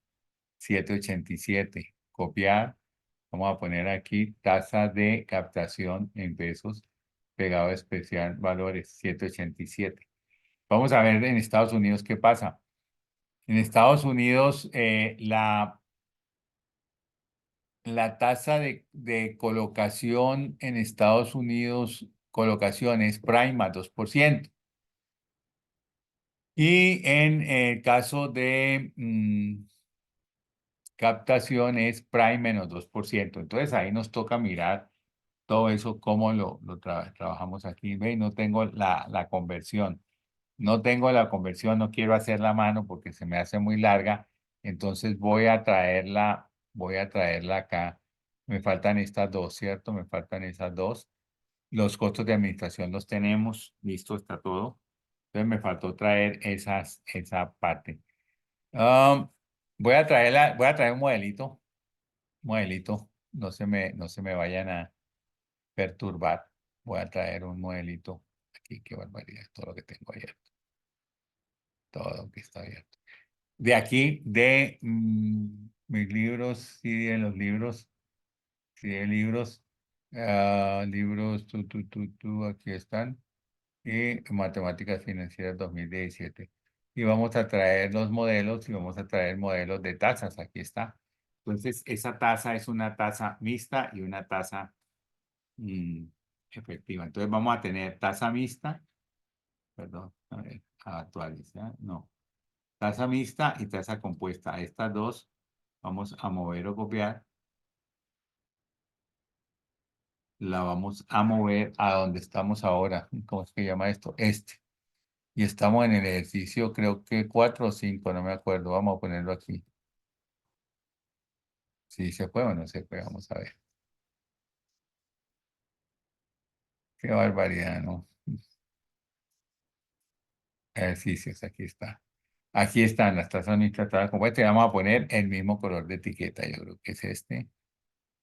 7,87. Copiar. Vamos a poner aquí tasa de captación en pesos, pegado especial, valores 7,87. Vamos a ver en Estados Unidos qué pasa. En Estados Unidos, la tasa de colocación en Estados Unidos, colocación es prime más 2%. Y en el caso de captación es prime menos 2%. Entonces ahí nos toca mirar todo eso, cómo trabajamos aquí. Ve, no tengo la conversión. No tengo la conversión, no quiero hacer la mano porque se me hace muy larga. Entonces voy a traerla acá. Me faltan estas dos, ¿cierto? Me faltan esas dos. Los costos de administración los tenemos. Listo, está todo. Entonces me faltó traer esa parte. Um, voy a traer un modelito. No se me vayan a perturbar. Voy a traer un modelito. Aquí, qué barbaridad, todo lo que tengo abierto. Todo lo que está abierto. De aquí, de mis libros, sí, de los libros, sí, de libros, libros, aquí están, y Matemáticas Financieras 2017. Y vamos a traer los modelos y vamos a traer modelos de tasas, aquí está. Entonces, esa tasa es una tasa mixta y una tasa mm, efectiva. Entonces, vamos a tener tasa mixta, perdón, a ver, actualizar, no. Tasa mixta y tasa compuesta. A estas dos vamos a mover o copiar. La vamos a mover a donde estamos ahora. ¿Cómo es que llama esto? Este. Y estamos en el ejercicio, creo que 4 o 5, no me acuerdo. Vamos a ponerlo aquí. Si se puede o no se puede, vamos a ver. Qué barbaridad, ¿no? Ejercicios, aquí está. Aquí están las tasas mixtas, tasas compuestas. Y vamos a poner el mismo color de etiqueta. Yo creo que es este.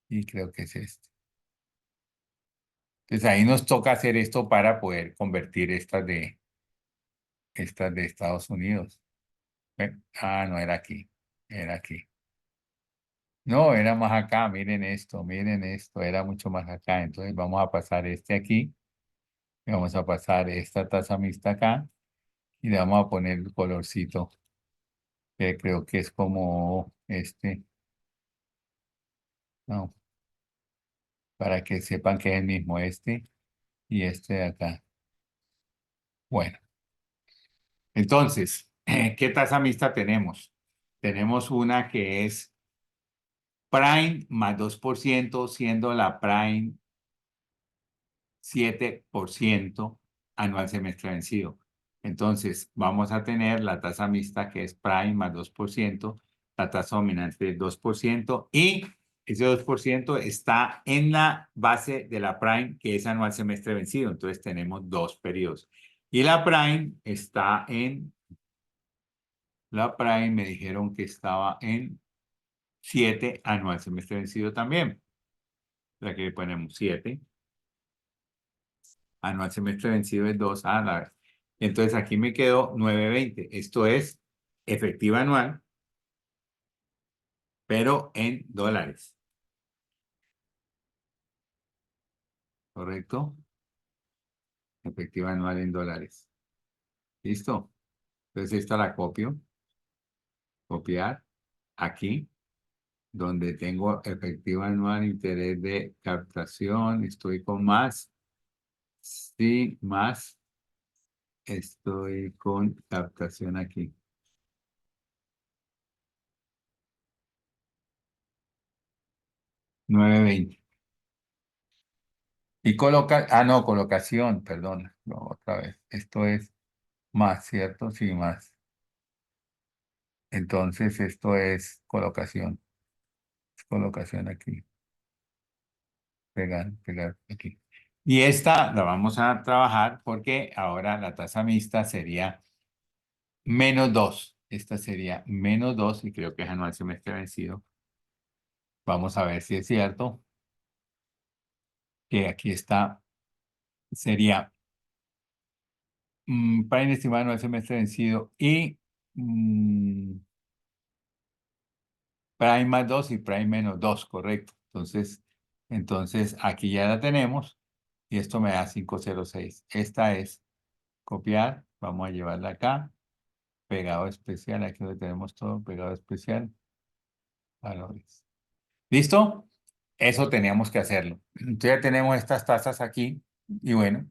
Y creo que es este. Entonces ahí nos toca hacer esto para poder convertir estas de Estados Unidos. No era aquí, era aquí. No, era más acá, miren esto, era mucho más acá. Entonces vamos a pasar este aquí, y vamos a pasar esta taza mixta acá, y le vamos a poner el colorcito, que creo que es como este, no, para que sepan que es el mismo este y este de acá. Bueno, entonces, ¿qué tasa mixta tenemos? Tenemos una que es Prime más 2%, siendo la Prime 7% anual semestre vencido. Entonces, vamos a tener la tasa mixta que es Prime más 2%, la tasa dominante es 2% y ese 2% está en la base de la Prime que es anual semestre vencido. Entonces, tenemos dos periodos. Y la Prime está en, la Prime me dijeron que estaba en 7 anual semestre vencido también. Aquí le ponemos 7. Anual semestre vencido es 2. Entonces aquí me quedó 9,20. Esto es efectiva anual, pero en dólares. ¿Correcto? Efectiva anual en dólares. ¿Listo? Entonces esta la copio. Copiar. Aquí, donde tengo efectiva anual, interés de captación. Estoy con más. Sí, más. Estoy con captación aquí. 920. Y no, colocación, perdón. No, otra vez. Esto es más, ¿cierto? Sí, más. Entonces, esto es colocación. Colocación aquí. Pegar, pegar aquí. Y esta la vamos a trabajar porque ahora la tasa mixta sería -2. Esta sería -2 y creo que es anual semestre vencido. Vamos a ver si es cierto que aquí está. Sería prime estimado anual semestre vencido y prime +2 y prime -2, correcto. Entonces aquí ya la tenemos y esto me da 506. Esta es copiar, vamos a llevarla acá, pegado especial, aquí donde tenemos todo, pegado especial, valores. ¿Listo? Eso teníamos que hacerlo. Entonces ya tenemos estas tasas aquí y bueno,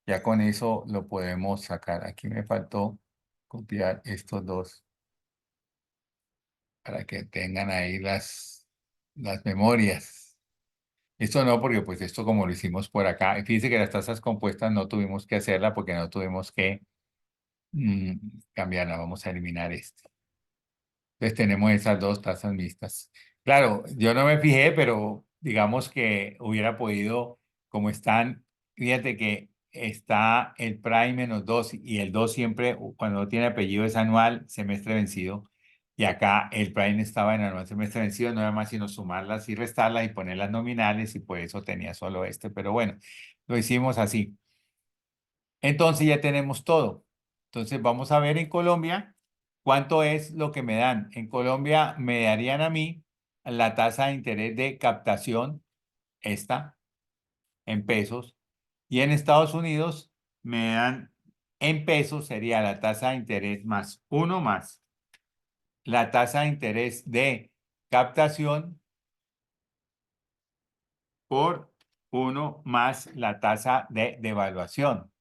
ya con eso lo podemos sacar. Aquí me faltó copiar estos dos para que tengan ahí las memorias. Esto no, porque pues esto como lo hicimos por acá, y fíjense que las tasas compuestas no tuvimos que hacerla porque no tuvimos que mm, cambiarla. Vamos a eliminar esto. Entonces tenemos esas dos tasas mixtas. Claro, yo no me fijé, pero digamos que hubiera podido, como están, fíjate que está el prime -2 y el 2 siempre, cuando no tiene apellido, es anual, semestre vencido. Y acá el prime estaba en anual, semestre vencido, no era más sino sumarlas y restarlas y poner las nominales y por eso tenía solo este. Pero bueno, lo hicimos así. Entonces ya tenemos todo. Entonces vamos a ver en Colombia cuánto es lo que me dan. En Colombia me darían a mí la tasa de interés de captación, esta, en pesos. Y en Estados Unidos me dan en pesos, sería la tasa de interés más uno más la tasa de interés de captación por uno más la tasa de devaluación.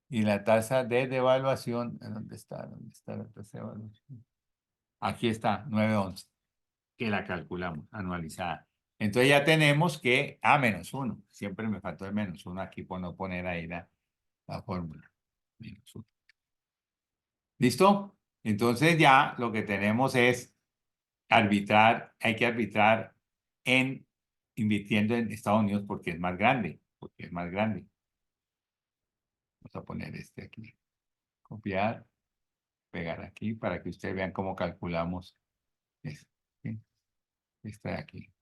Y la tasa de devaluación, ¿dónde está? ¿Dónde está la tasa de devaluación? Aquí está, 911, que la calculamos anualizada. Entonces ya tenemos que, -1, siempre me faltó el -1 aquí por no poner ahí la fórmula. -1. ¿Listo? Entonces ya lo que tenemos es arbitrar, hay que arbitrar en invirtiendo en Estados Unidos porque es más grande, porque es más grande. Vamos a poner este aquí, copiar, pegar aquí para que ustedes vean cómo calculamos esto. ¿Sí? Está aquí.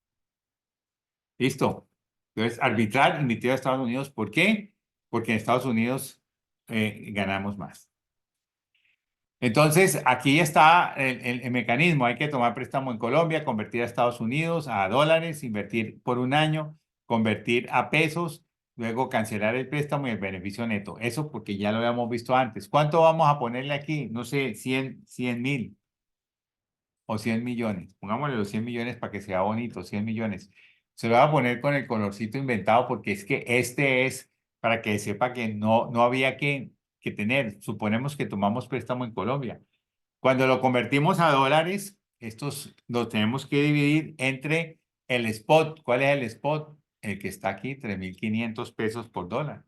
Listo. Entonces, arbitrar invirtiendo a Estados Unidos. ¿Por qué? Porque en Estados Unidos ganamos más. Entonces, aquí está el mecanismo. Hay que tomar préstamo en Colombia, convertir a Estados Unidos a dólares, invertir por un año, convertir a pesos, luego cancelar el préstamo y el beneficio neto. Eso porque ya lo habíamos visto antes. ¿Cuánto vamos a ponerle aquí? No sé, 100.000 o 100 millones. Pongámosle los 100 millones para que sea bonito, 100 millones. Se lo voy a poner con el colorcito inventado porque es que este es para que sepa que no había que tener. Suponemos que tomamos préstamo en Colombia. Cuando lo convertimos a dólares, estos los tenemos que dividir entre el spot. ¿Cuál es el spot? El que está aquí, 3.500 pesos por dólar.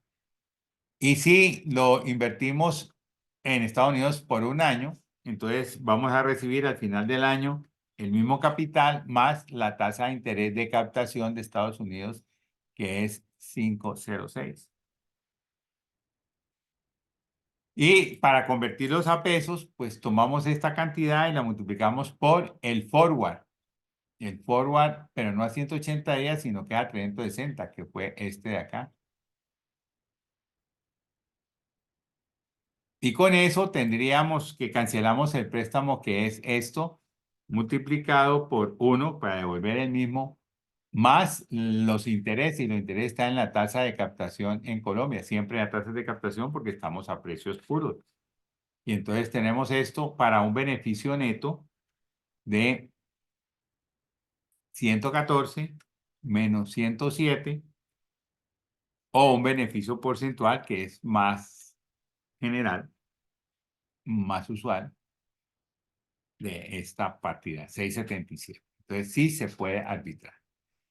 Y si lo invertimos en Estados Unidos por un año, entonces vamos a recibir al final del año el mismo capital más la tasa de interés de captación de Estados Unidos, que es 506. Y para convertirlos a pesos, pues tomamos esta cantidad y la multiplicamos por el forward. El forward, pero no a 180 días, sino que a 360, que fue este de acá. Y con eso tendríamos que cancelamos el préstamo que es esto multiplicado por 1 para devolver el mismo, más los intereses, y los intereses están en la tasa de captación en Colombia, siempre hay tasas de captación porque estamos a precios puros. Y entonces tenemos esto para un beneficio neto de 114 menos 107 o un beneficio porcentual que es más general más usual de esta partida, 677. Entonces sí se puede arbitrar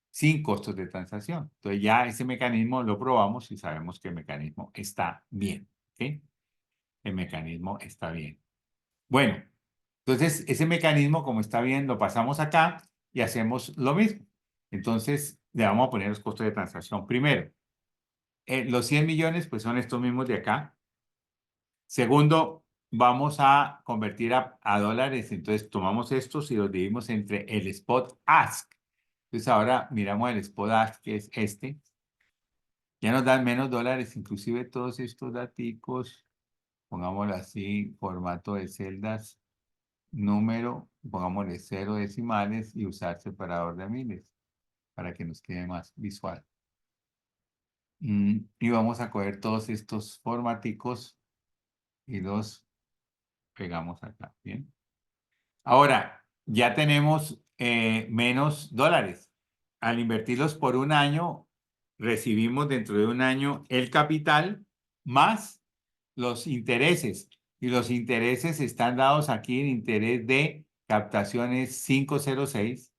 sin costos de transacción. Entonces ya ese mecanismo lo probamos y sabemos que el mecanismo está bien. ¿Ok? El mecanismo está bien. Bueno, entonces ese mecanismo como está bien lo pasamos acá y hacemos lo mismo. Entonces le vamos a poner los costos de transacción primero. Los 100 millones pues son estos mismos de acá. Segundo, vamos a convertir a dólares. Entonces tomamos estos y los dividimos entre el spot ask. Entonces ahora miramos el spot ask, que es este. Ya nos dan menos dólares, inclusive todos estos daticos, pongámoslo así, formato de celdas, número, pongámosle 0 decimales y usar separador de miles para que nos quede más visual. Y vamos a coger todos estos formaticos y los pegamos acá, ¿bien? Ahora, ya tenemos menos dólares. Al invertirlos por un año, recibimos dentro de un año el capital más los intereses. Y los intereses están dados aquí en interés de captaciones 506,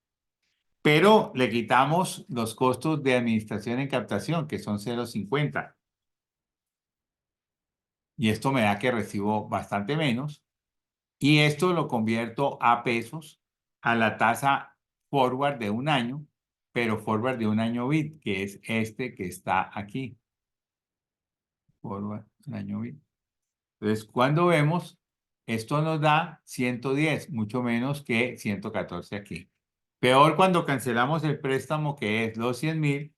pero le quitamos los costos de administración en captación, que son 0,50. Y esto me da que recibo bastante menos. Y esto lo convierto a pesos a la tasa forward de un año, pero forward de un año bit, que es este que está aquí. Forward un año bit. Entonces, cuando vemos, esto nos da 110, mucho menos que 114 aquí. Peor cuando cancelamos el préstamo, que es los 100,000,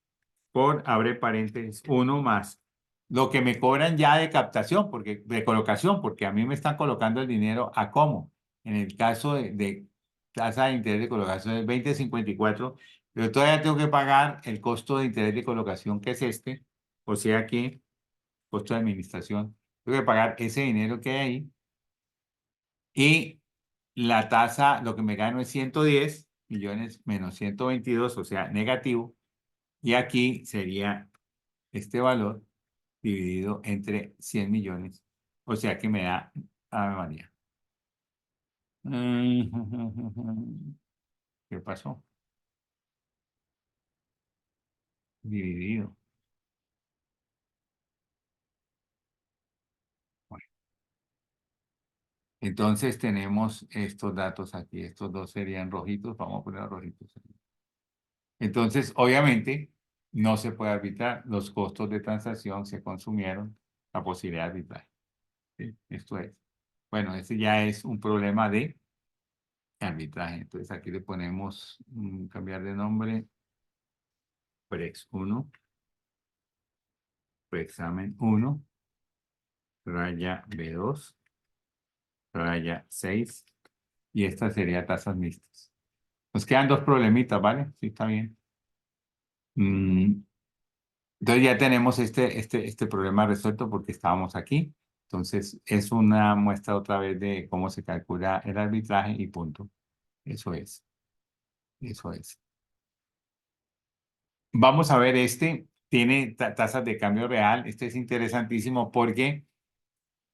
por, abre paréntesis, uno más lo que me cobran ya de captación, porque, de colocación, porque a mí me están colocando el dinero a cómo. En el caso de tasa de interés de colocación es 20,54, pero todavía tengo que pagar el costo de interés de colocación, que es este, o sea aquí, costo de administración. Tengo que pagar ese dinero que hay ahí. Y la tasa, lo que me gano es 110 millones menos 122, o sea, negativo. Y aquí sería este valor dividido entre 100 millones. O sea que me da, Ave María. ¿Qué pasó? Dividido. Bueno, entonces tenemos estos datos aquí. Estos dos serían rojitos. Vamos a poner rojitos aquí. Entonces, obviamente, no se puede arbitrar. Los costos de transacción se consumieron. La posibilidad de arbitrar. ¿Sí? Esto es. Bueno, este ya es un problema de arbitraje. Entonces aquí le ponemos cambiar de nombre. Prex 1, preexamen 1, raya B2, raya 6, y esta sería tasas mixtas. Nos quedan dos problemitas, ¿vale? Sí, está bien. Entonces ya tenemos este problema resuelto porque estábamos aquí. Entonces es una muestra otra vez de cómo se calcula el arbitraje y punto. Eso es. Eso es. Vamos a ver tiene tasas de cambio real. Este es interesantísimo porque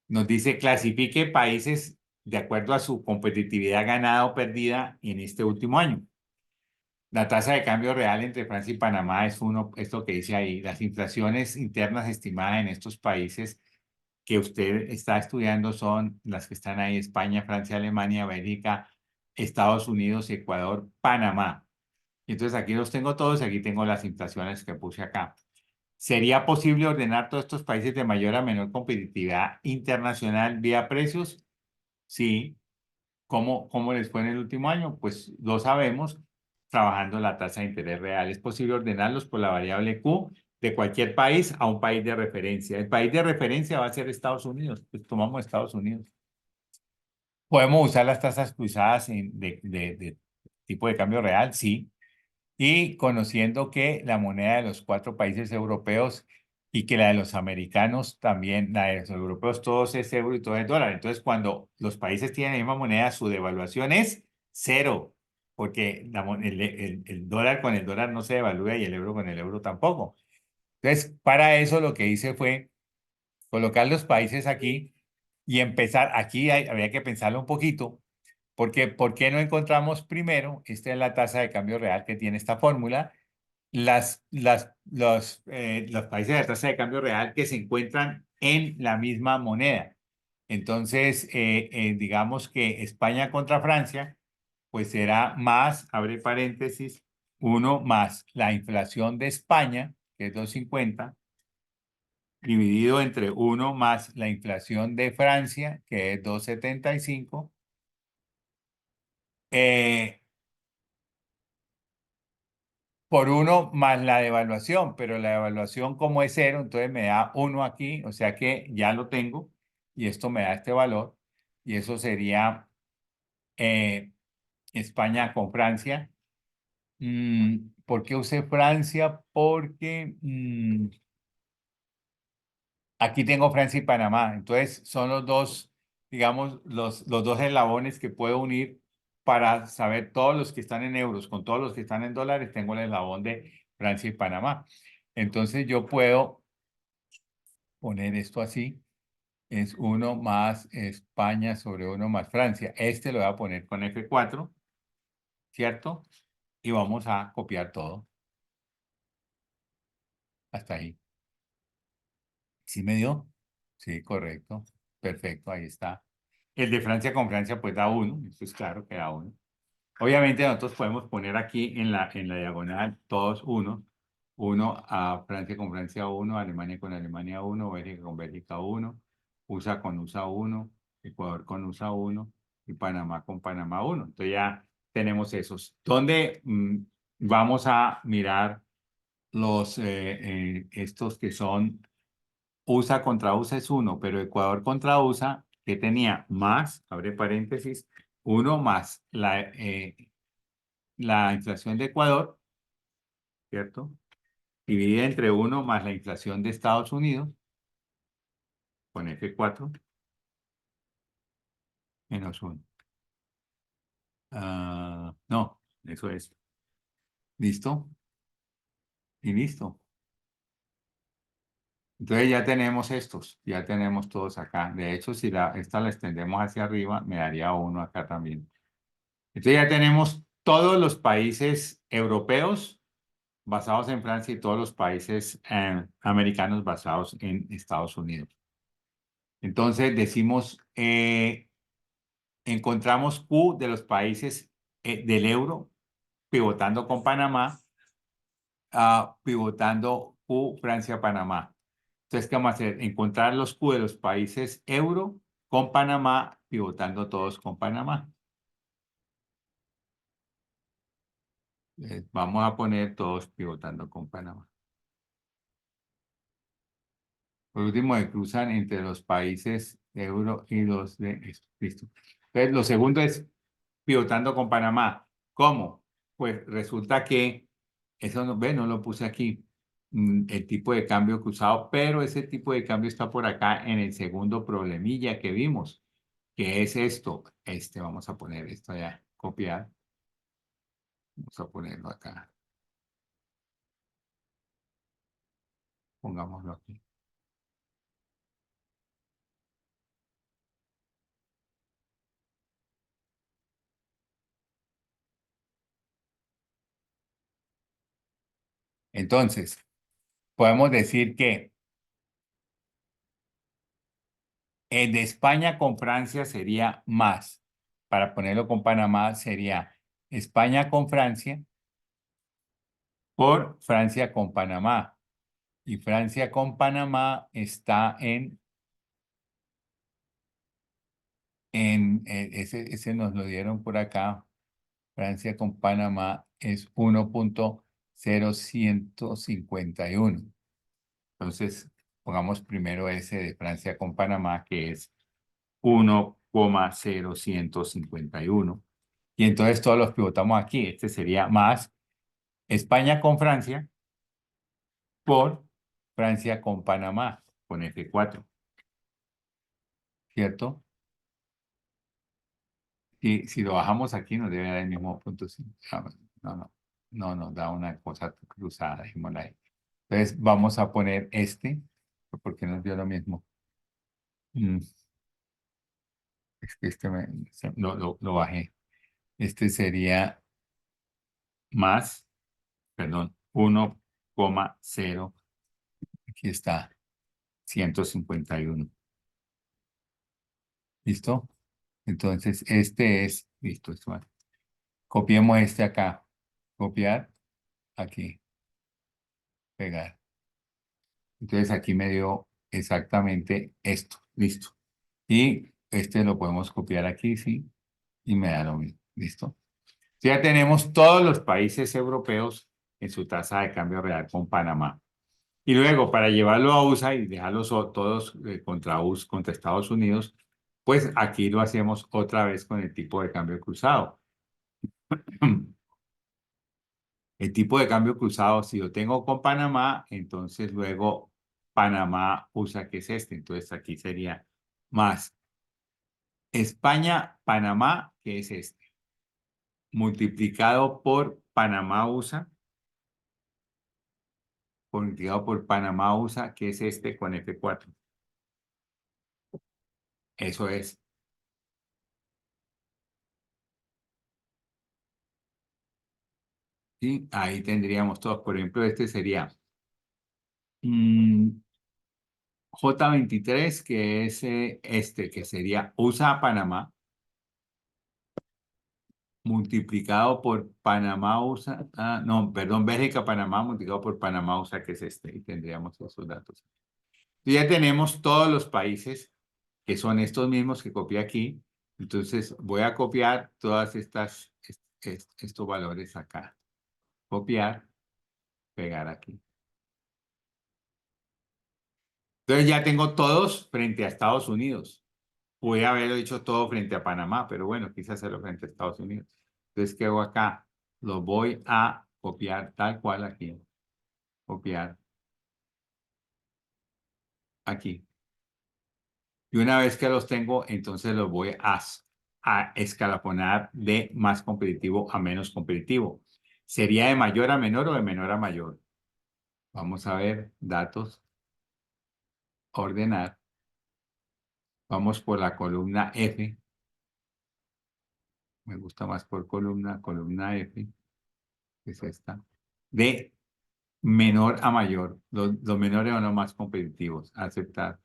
nos dice clasifique países de acuerdo a su competitividad ganada o perdida en este último año. La tasa de cambio real entre Francia y Panamá es esto que dice ahí. Las inflaciones internas estimadas en estos países que usted está estudiando son las que están ahí: España, Francia, Alemania, Bélgica, Estados Unidos, Ecuador, Panamá. Y entonces aquí los tengo todos y aquí tengo las inflaciones que puse acá. ¿Sería posible ordenar todos estos países de mayor a menor competitividad internacional vía precios? Sí. ¿Cómo les fue en el último año? Pues lo sabemos trabajando la tasa de interés real. Es posible ordenarlos por la variable Q de cualquier país a un país de referencia. El país de referencia va a ser Estados Unidos. Pues tomamos Estados Unidos. ¿Podemos usar las tasas cruzadas de tipo de cambio real? Sí. Y conociendo que la moneda de los cuatro países europeos y que la de los americanos también, la de los europeos, todos es euro y todo es dólar. Entonces, cuando los países tienen la misma moneda, su devaluación es cero, porque el dólar con el dólar no se devalúa y el euro con el euro tampoco. Entonces, para eso lo que hice fue colocar los países aquí y empezar, aquí habría que pensarlo un poquito, porque ¿por qué no encontramos primero? Esta es la tasa de cambio real que tiene esta fórmula, los países de tasa de cambio real que se encuentran en la misma moneda. Entonces, digamos que España contra Francia, pues será más, abre paréntesis, uno más la inflación de España, que es 2,50, dividido entre uno más la inflación de Francia, que es 2,75, eh, por uno más la devaluación, pero la devaluación como es cero, entonces me da uno aquí, o sea que ya lo tengo y esto me da este valor y eso sería eh, España con Francia. ¿Por qué usé Francia? Porque aquí tengo Francia y Panamá, entonces son los dos, digamos, los dos eslabones que puedo unir para saber todos los que están en euros con todos los que están en dólares, tengo el eslabón de Francia y Panamá. Entonces yo puedo poner esto así, es uno más España sobre uno más Francia. Este lo voy a poner con F4, ¿cierto? Y vamos a copiar todo hasta ahí. ¿Sí me dio? Sí, correcto. Perfecto, ahí está. El de Francia con Francia pues da uno, eso es claro que da uno. Obviamente nosotros podemos poner aquí en la diagonal todos uno. Uno a Francia con Francia uno, Alemania con Alemania uno, Bélgica con Bélgica uno, USA con USA uno, Ecuador con USA uno y Panamá con Panamá uno. Entonces ya tenemos esos. ¿Dónde vamos a mirar estos que son USA contra USA es uno, pero Ecuador contra USA, que tenía más, abre paréntesis, uno más la inflación de Ecuador, ¿cierto? Dividida entre uno más la inflación de Estados Unidos, con F4, menos uno. No, eso es. ¿Listo? Y listo. Entonces ya tenemos estos, ya tenemos todos acá. De hecho, si esta la extendemos hacia arriba, me daría uno acá también. Entonces ya tenemos todos los países europeos basados en Francia y todos los países americanos basados en Estados Unidos. Entonces decimos, encontramos Q de los países del euro, pivotando con Panamá, pivotando Q Francia-Panamá. Entonces, ¿qué vamos a hacer? Encontrar los Q de los países euro con Panamá, pivotando todos con Panamá. Vamos a poner todos pivotando con Panamá. Por último, se cruzan entre los países euro y los de esto. Listo. Entonces, lo segundo es pivotando con Panamá. ¿Cómo? Pues resulta que, eso no, ve, no lo puse aquí, el tipo de cambio cruzado, pero ese tipo de cambio está por acá en el segundo problemilla que vimos, que es esto. Vamos a poner esto allá, copiar. Vamos a ponerlo acá. Pongámoslo aquí. Entonces, podemos decir que el de España con Francia sería más. Para ponerlo con Panamá sería España con Francia por Francia con Panamá. Y Francia con Panamá está ese nos lo dieron por acá. Francia con Panamá es 1,0151. Entonces, pongamos primero ese de Francia con Panamá, que es 1,0151. Y entonces todos los pivotamos aquí. Este sería más España con Francia por Francia con Panamá, con F4, ¿cierto? Y si lo bajamos aquí nos debe dar el mismo punto. No, no, no, nos da una cosa cruzada, dejémosla ahí. Entonces vamos a poner porque nos dio lo mismo. Mm, es que lo bajé. Este sería más, perdón, 1,0. Aquí está, 151. ¿Listo? Entonces, este es, listo, esto va. Copiemos este acá. Copiar, aquí, pegar. Entonces, aquí me dio exactamente esto. Listo. Y este lo podemos copiar aquí, sí, y me da lo mismo. ¿Listo? Ya tenemos todos los países europeos en su tasa de cambio real con Panamá. Y luego, para llevarlo a USA y dejarlos todos contra contra Estados Unidos, pues aquí lo hacemos otra vez con el tipo de cambio cruzado. El tipo de cambio cruzado, si lo tengo con Panamá, entonces luego Panamá USA, que es este. Entonces aquí sería más España, Panamá, que es este, multiplicado por Panamá USA, multiplicado por Panamá USA, que es este con F4. Eso es. ¿Sí? Ahí tendríamos todos. Por ejemplo, este sería mm, J23, que es este, que sería USA Panamá, multiplicado por Panamá USA, no, perdón, Bélgica Panamá, multiplicado por Panamá USA, que es este, y tendríamos esos datos. Y ya tenemos todos los países que son estos mismos que copié aquí. Entonces voy a copiar todas estos valores acá. Copiar, pegar aquí. Entonces ya tengo todos frente a Estados Unidos. Pude haberlo dicho todo frente a Panamá, pero bueno, quise hacerlo frente a Estados Unidos. Entonces, ¿qué hago acá? Lo voy a copiar tal cual aquí. Copiar aquí. Y una vez que los tengo, entonces los voy a escalafonar de más competitivo a menos competitivo. ¿Sería de mayor a menor o de menor a mayor? Vamos a ver, datos, ordenar. Vamos por la columna F. Me gusta más por columna F, que es esta. De menor a mayor. Los menores son los más competitivos. Aceptar.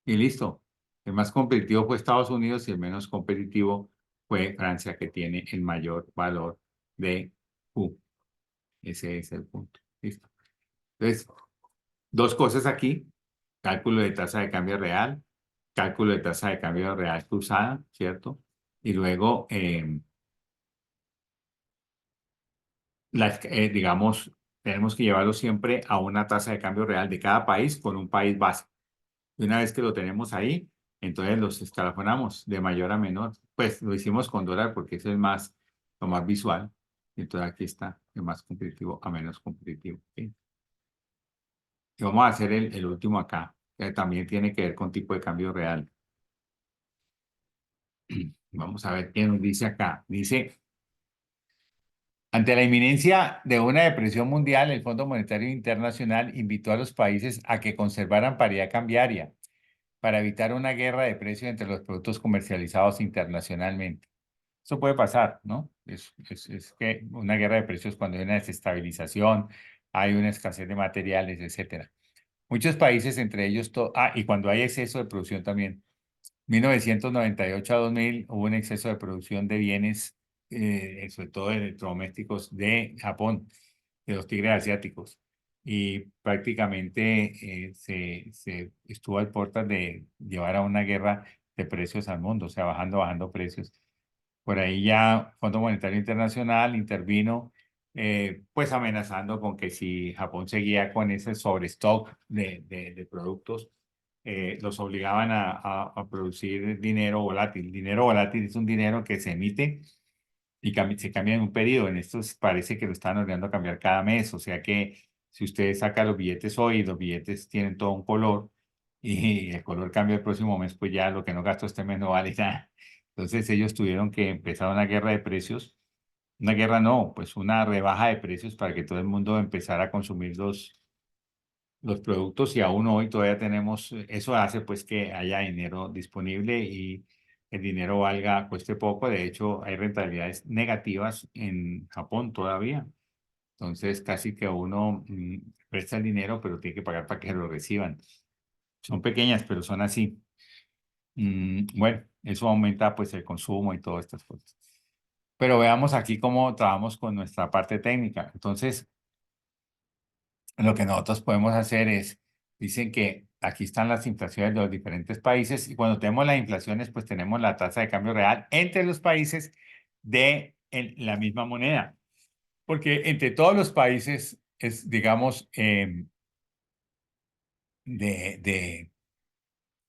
Y listo. El más competitivo fue Estados Unidos y el menos competitivo fue Francia, que tiene el mayor valor de Q. Ese es el punto. Listo. Entonces, dos cosas aquí. Cálculo de tasa de cambio real, cálculo de tasa de cambio real cruzada, ¿cierto? Y luego, digamos, tenemos que llevarlo siempre a una tasa de cambio real de cada país con un país base. Y una vez que lo tenemos ahí, entonces los escalafonamos de mayor a menor. Pues lo hicimos con dólar porque eso es más, lo más visual. Y entonces aquí está, de más competitivo a menos competitivo. ¿Sí? Y vamos a hacer el último acá, que también tiene que ver con tipo de cambio real. Vamos a ver qué nos dice acá. Dice, ante la inminencia de una depresión mundial, el Fondo Monetario Internacional invitó a los países a que conservaran paridad cambiaria para evitar una guerra de precios entre los productos comercializados internacionalmente. Eso puede pasar, ¿no? Es que una guerra de precios cuando hay una desestabilización, hay una escasez de materiales, etcétera. Muchos países, entre ellos, y cuando hay exceso de producción también. 1998 a 2000 hubo un exceso de producción de bienes, sobre todo de electrodomésticos de Japón, de los tigres asiáticos. Y prácticamente se estuvo a puertas de llevar a una guerra de precios al mundo, o sea, bajando precios. Por ahí ya Fondo Monetario Internacional intervino, pues amenazando con que si Japón seguía con ese sobrestock de productos, los obligaban a producir dinero volátil. Dinero volátil es un dinero que se emite y se cambia en un periodo. En estos parece que lo están ordenando a cambiar cada mes, o sea que si usted saca los billetes hoy, los billetes tienen todo un color y el color cambia el próximo mes, pues ya lo que no gasto este mes no vale nada. Entonces ellos tuvieron que empezar una guerra de precios, una guerra no, pues una rebaja de precios para que todo el mundo empezara a consumir los productos y aún hoy todavía tenemos, eso hace pues que haya dinero disponible y el dinero valga, cueste poco. De hecho, hay rentabilidades negativas en Japón todavía. Entonces, casi que uno presta el dinero, pero tiene que pagar para que lo reciban. Son pequeñas, pero son así. Bueno, eso aumenta pues el consumo y todas estas cosas. Pero veamos aquí cómo trabajamos con nuestra parte técnica. Entonces, lo que nosotros podemos hacer es, dicen que aquí están las inflaciones de los diferentes países y cuando tenemos las inflaciones, pues tenemos la tasa de cambio real entre los países de la misma moneda. Porque entre todos los países es, digamos, de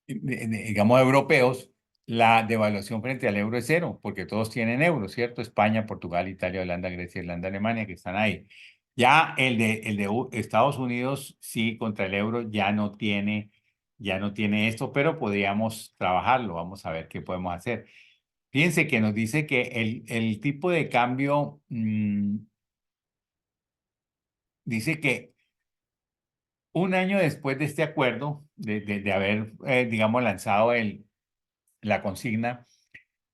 digamos, europeos, la devaluación frente al euro es cero, porque todos tienen euros, ¿cierto? España, Portugal, Italia, Holanda, Grecia, Irlanda, Alemania, que están ahí. Ya el de Estados Unidos, sí, contra el euro ya no tiene esto, pero podríamos trabajarlo. Vamos a ver qué podemos hacer. Fíjense que nos dice que el tipo de cambio, dice que un año después de este acuerdo, de haber, digamos, lanzado la consigna,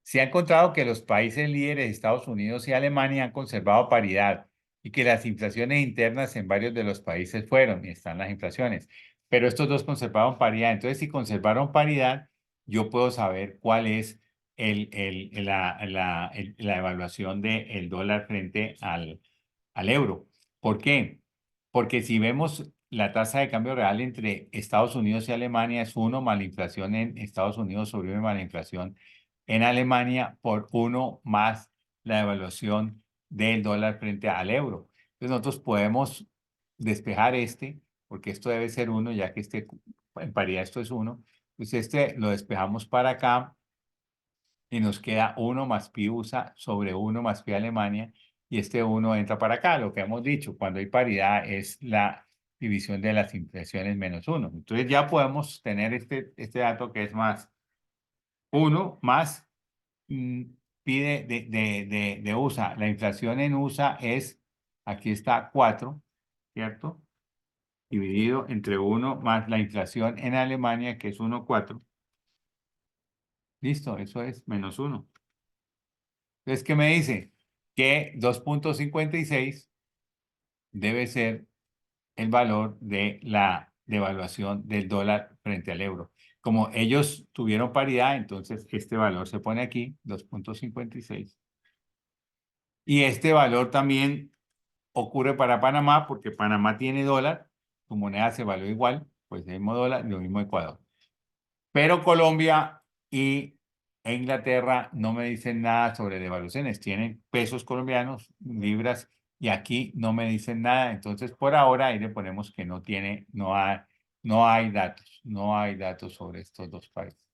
se ha encontrado que los países líderes, Estados Unidos y Alemania, han conservado paridad y que las inflaciones internas en varios de los países fueron, y están las inflaciones, pero estos dos conservaron paridad. Entonces, si conservaron paridad, yo puedo saber cuál es la evaluación del dólar frente al euro. ¿Por qué? Porque si vemos la tasa de cambio real entre Estados Unidos y Alemania es uno más la inflación en Estados Unidos sobre más la inflación en Alemania por uno más la devaluación del dólar frente al euro. Entonces nosotros podemos despejar porque esto debe ser uno, ya que en paridad esto es uno. Pues lo despejamos para acá y nos queda uno más pi USA sobre uno más pi Alemania y este uno entra para acá. Lo que hemos dicho, cuando hay paridad es la división de las inflaciones menos uno. Entonces ya podemos tener este dato que es más uno más mm, pide de USA. La inflación en USA es, aquí está 4, ¿cierto? Dividido entre uno más la inflación en Alemania, que es 1,4. Listo, eso es menos uno. Entonces, ¿qué me dice? Que 2,56 debe ser el valor de la devaluación del dólar frente al euro. Como ellos tuvieron paridad, entonces este valor se pone aquí, 2,56. Y este valor también ocurre para Panamá porque Panamá tiene dólar, su moneda se valúa igual, pues el mismo dólar, lo mismo Ecuador. Pero Colombia e Inglaterra no me dicen nada sobre devaluaciones, tienen pesos colombianos, libras, y aquí no me dicen nada. Entonces, por ahora ahí le ponemos que no hay datos sobre estos dos países.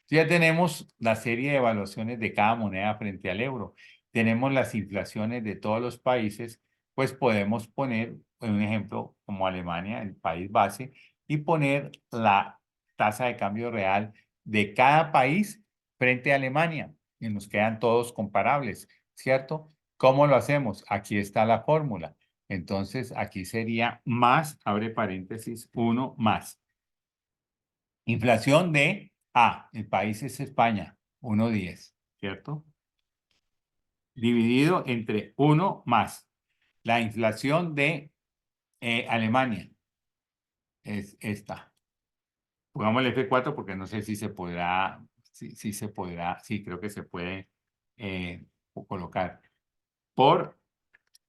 Ya tenemos la serie de evaluaciones de cada moneda frente al euro. Tenemos las inflaciones de todos los países, pues podemos poner un ejemplo como Alemania, el país base, y poner la tasa de cambio real de cada país frente a Alemania. Y nos quedan todos comparables, ¿cierto? ¿Cómo lo hacemos? Aquí está la fórmula. Entonces, aquí sería más, abre paréntesis, uno más. Inflación el país es España, 1,10, ¿cierto? Dividido entre uno más. La inflación de Alemania es esta. Pongamos el F4 porque no sé si se podrá, si se podrá, sí, creo que se puede eh, colocar. Por,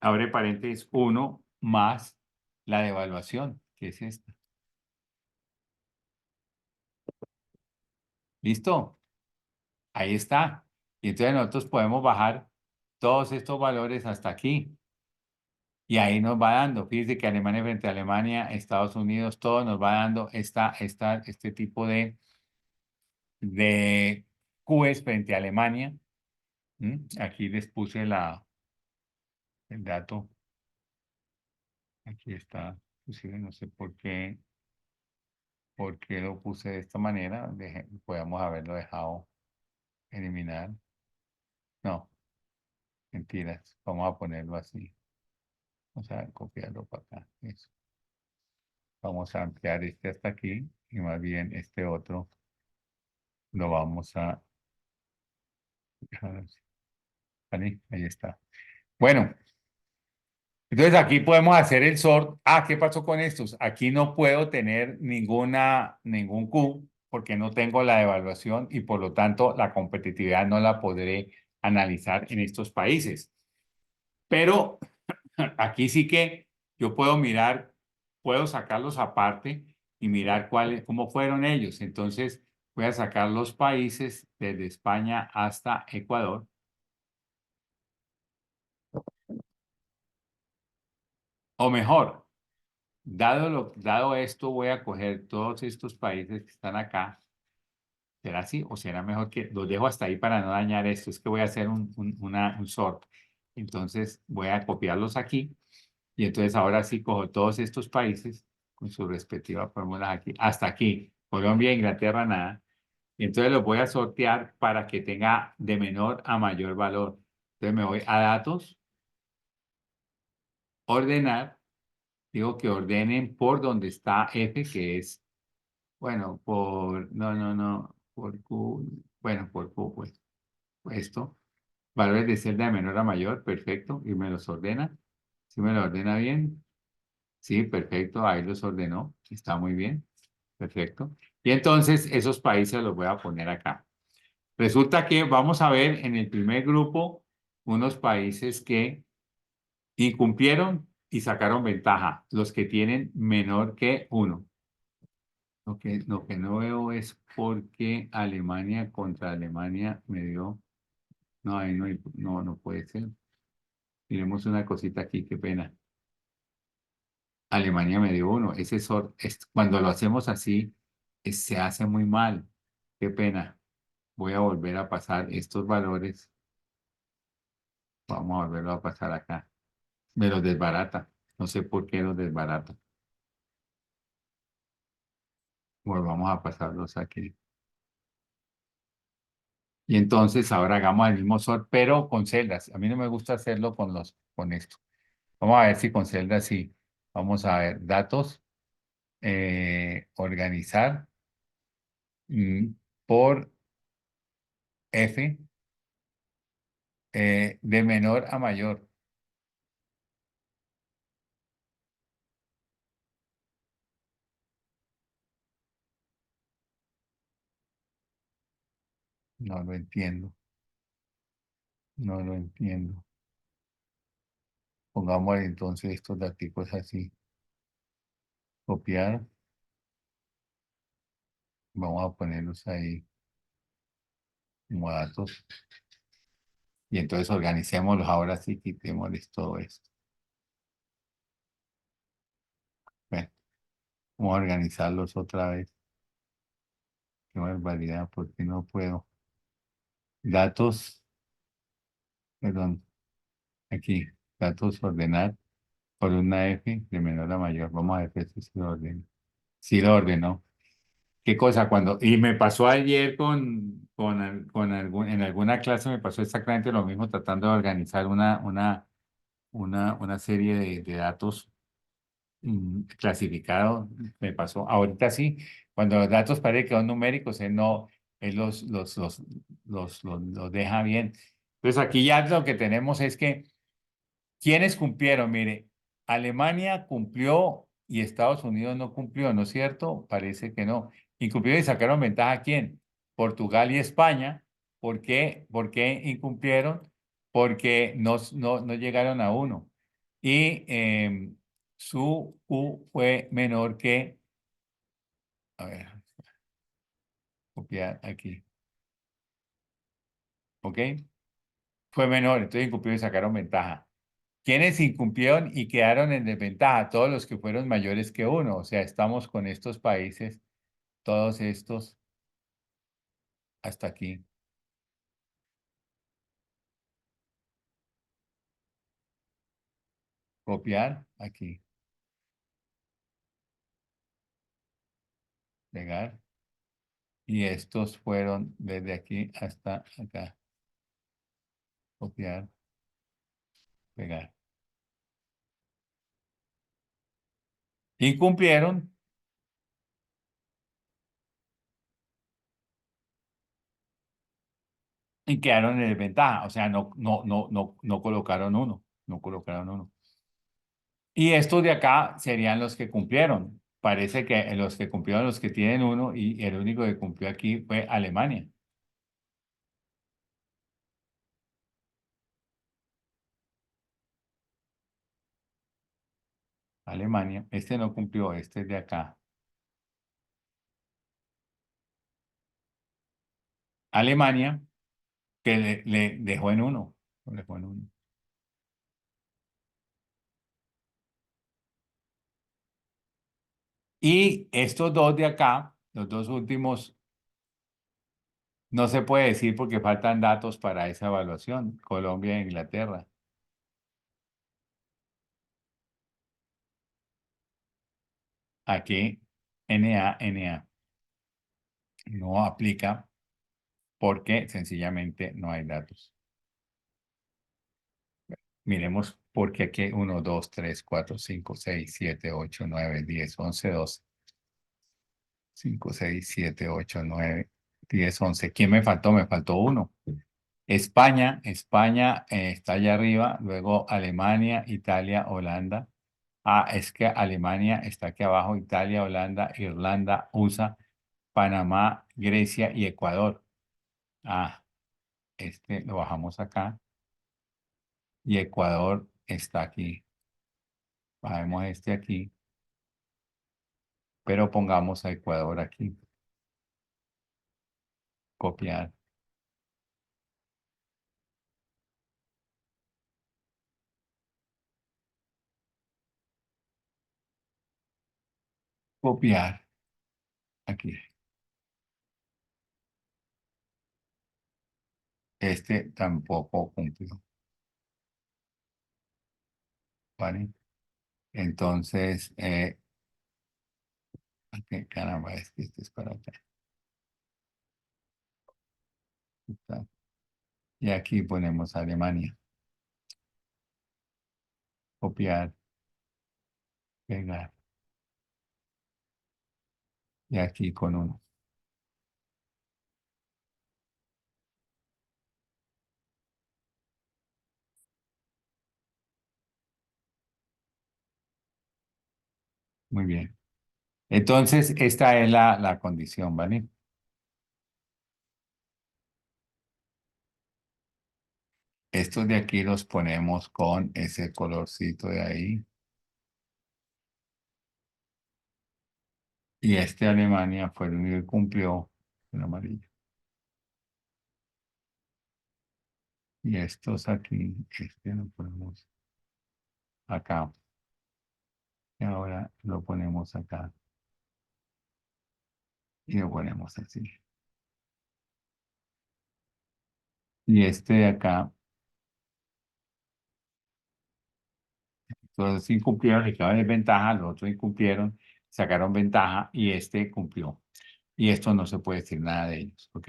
abre paréntesis, uno más la devaluación, que es esta. ¿Listo? Ahí está. Y entonces nosotros podemos bajar todos estos valores hasta aquí. Y ahí nos va dando. Fíjense que Alemania frente a Alemania, Estados Unidos, todo nos va dando este tipo de Qs frente a Alemania. Aquí les puse el dato. Aquí está. Inclusive no sé por qué lo puse de esta manera. Podemos haberlo dejado eliminar. No, mentiras. Vamos a ponerlo así. Vamos a copiarlo para acá. Eso. Vamos a ampliar este hasta aquí y más bien este otro lo vamos a dejar así. ¿Vale? Ahí está. Bueno, entonces aquí podemos hacer el sort. Ah, ¿qué pasó con estos? Aquí no puedo tener ningún Q porque no tengo la evaluación y por lo tanto la competitividad no la podré analizar en estos países. Pero aquí sí que yo puedo mirar, puedo sacarlos aparte y mirar cómo fueron ellos. Entonces voy a sacar los países desde España hasta Ecuador. O mejor, dado esto, voy a coger todos estos países que están acá. ¿Será así? ¿O será mejor que los dejo hasta ahí para no dañar esto? Es que voy a hacer un sort. Entonces voy a copiarlos aquí. Y entonces ahora sí cojo todos estos países con su respectiva fórmula aquí. Hasta aquí. Colombia, Inglaterra, nada. Y entonces los voy a sortear para que tenga de menor a mayor valor. Entonces me voy a datos, ordenar. Digo que ordenen por donde está F, que es, bueno, no, por Q, bueno, por Q, pues, esto. Valores de celda de menor a mayor, perfecto, y me los ordena. ¿Sí me lo ordena bien? Sí, perfecto, ahí los ordenó, está muy bien, perfecto. Y entonces esos países los voy a poner acá. Resulta que vamos a ver en el primer grupo unos países que incumplieron y sacaron ventaja, los que tienen menor que uno. Lo que no veo es por qué Alemania contra Alemania me dio. No, ahí no puede ser. Miremos una cosita aquí, qué pena. Alemania me dio uno. Cuando lo hacemos así, se hace muy mal. Qué pena. Voy a volver a pasar estos valores. Vamos a volverlo a pasar acá. Me los desbarata. No sé por qué los desbarata. Volvamos a pasarlos aquí. Y entonces ahora hagamos el mismo sort, pero con celdas. A mí no me gusta hacerlo con esto. Vamos a ver si con celdas sí. Vamos a ver datos, organizar mm, por F de menor a mayor. No lo entiendo. No lo entiendo. Pongamos entonces estos datos así. Copiar. Vamos a ponerlos ahí como datos. Y entonces organicémoslos ahora sí, quitémosles todo esto. Bueno, vamos a organizarlos otra vez. Qué barbaridad, porque no puedo. Datos, perdón, aquí, datos ordenar por una F de menor a mayor. Vamos a ver si lo ordena. Sí lo ordenó. ¿Qué cosa? Y me pasó ayer en alguna clase me pasó exactamente lo mismo tratando de organizar una serie de datos clasificados. Me pasó. Ahorita sí, cuando los datos parece que son numéricos, él los deja bien. Entonces aquí ya lo que tenemos es que ¿quiénes cumplieron? Mire, Alemania cumplió y Estados Unidos no cumplió, ¿no es cierto? Parece que no. ¿Incumplieron y sacaron ventaja a quién? Portugal y España. ¿Por qué? ¿Por qué incumplieron? Porque no llegaron a uno. Y su Q fue menor que, a ver, copiar aquí, ¿ok? Fue menor, entonces incumplieron y sacaron ventaja. ¿Quiénes incumplieron y quedaron en desventaja? Todos los que fueron mayores que uno. O sea, estamos con estos países, todos estos, hasta aquí. Copiar, aquí. Pegar. Y estos fueron desde aquí hasta acá. Copiar, pegar. incumplieron y quedaron en desventaja. O sea, no colocaron uno. No colocaron uno. Y estos de acá serían los que cumplieron. Parece que los que cumplieron, los que tienen uno, y el único que cumplió aquí fue Alemania. Alemania. Este no cumplió, este es de acá. Alemania, que le dejó en uno. Lo dejó en uno. Y estos dos de acá, los dos últimos, no se puede decir porque faltan datos para esa evaluación. Colombia e Inglaterra. Aquí, NA. No aplica porque sencillamente no hay datos. Miremos porque aquí 1, 2, 3, 4, 5, 6, 7, 8, 9, 10, 11, 12. 5, 6, 7, 8, 9, 10, 11. ¿Quién me faltó? Me faltó uno. España está allá arriba, luego Alemania, Italia, Holanda. Ah, es que Alemania está aquí abajo, Italia, Holanda, Irlanda, USA, Panamá, Grecia y Ecuador. Ah, este lo bajamos acá y Ecuador está aquí. Bajemos este aquí, pero pongamos a Ecuador aquí. Copiar, copiar aquí. Este tampoco cumplió, ¿vale? Entonces, aquí, caramba, es que este es para acá. Está. Y aquí ponemos Alemania. Copiar, pegar. Y aquí con uno. Muy bien. Entonces, esta es la condición, ¿vale? Estos de aquí los ponemos con ese colorcito de ahí. Y este Alemania fue el único que cumplió en amarillo. Y estos aquí, este lo ponemos acá. Y ahora lo ponemos acá. Y lo ponemos así. Y este de acá, todos incumplieron, le quedó desventaja, los otros incumplieron, sacaron ventaja y este cumplió. Y esto no se puede decir nada de ellos, ¿ok?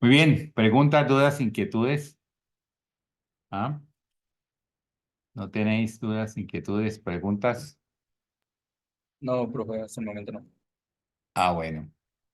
Muy bien, preguntas, dudas, inquietudes. ¿Ah? ¿No tenéis dudas, inquietudes, preguntas? No, profe, hasta el momento no. Ah, bueno.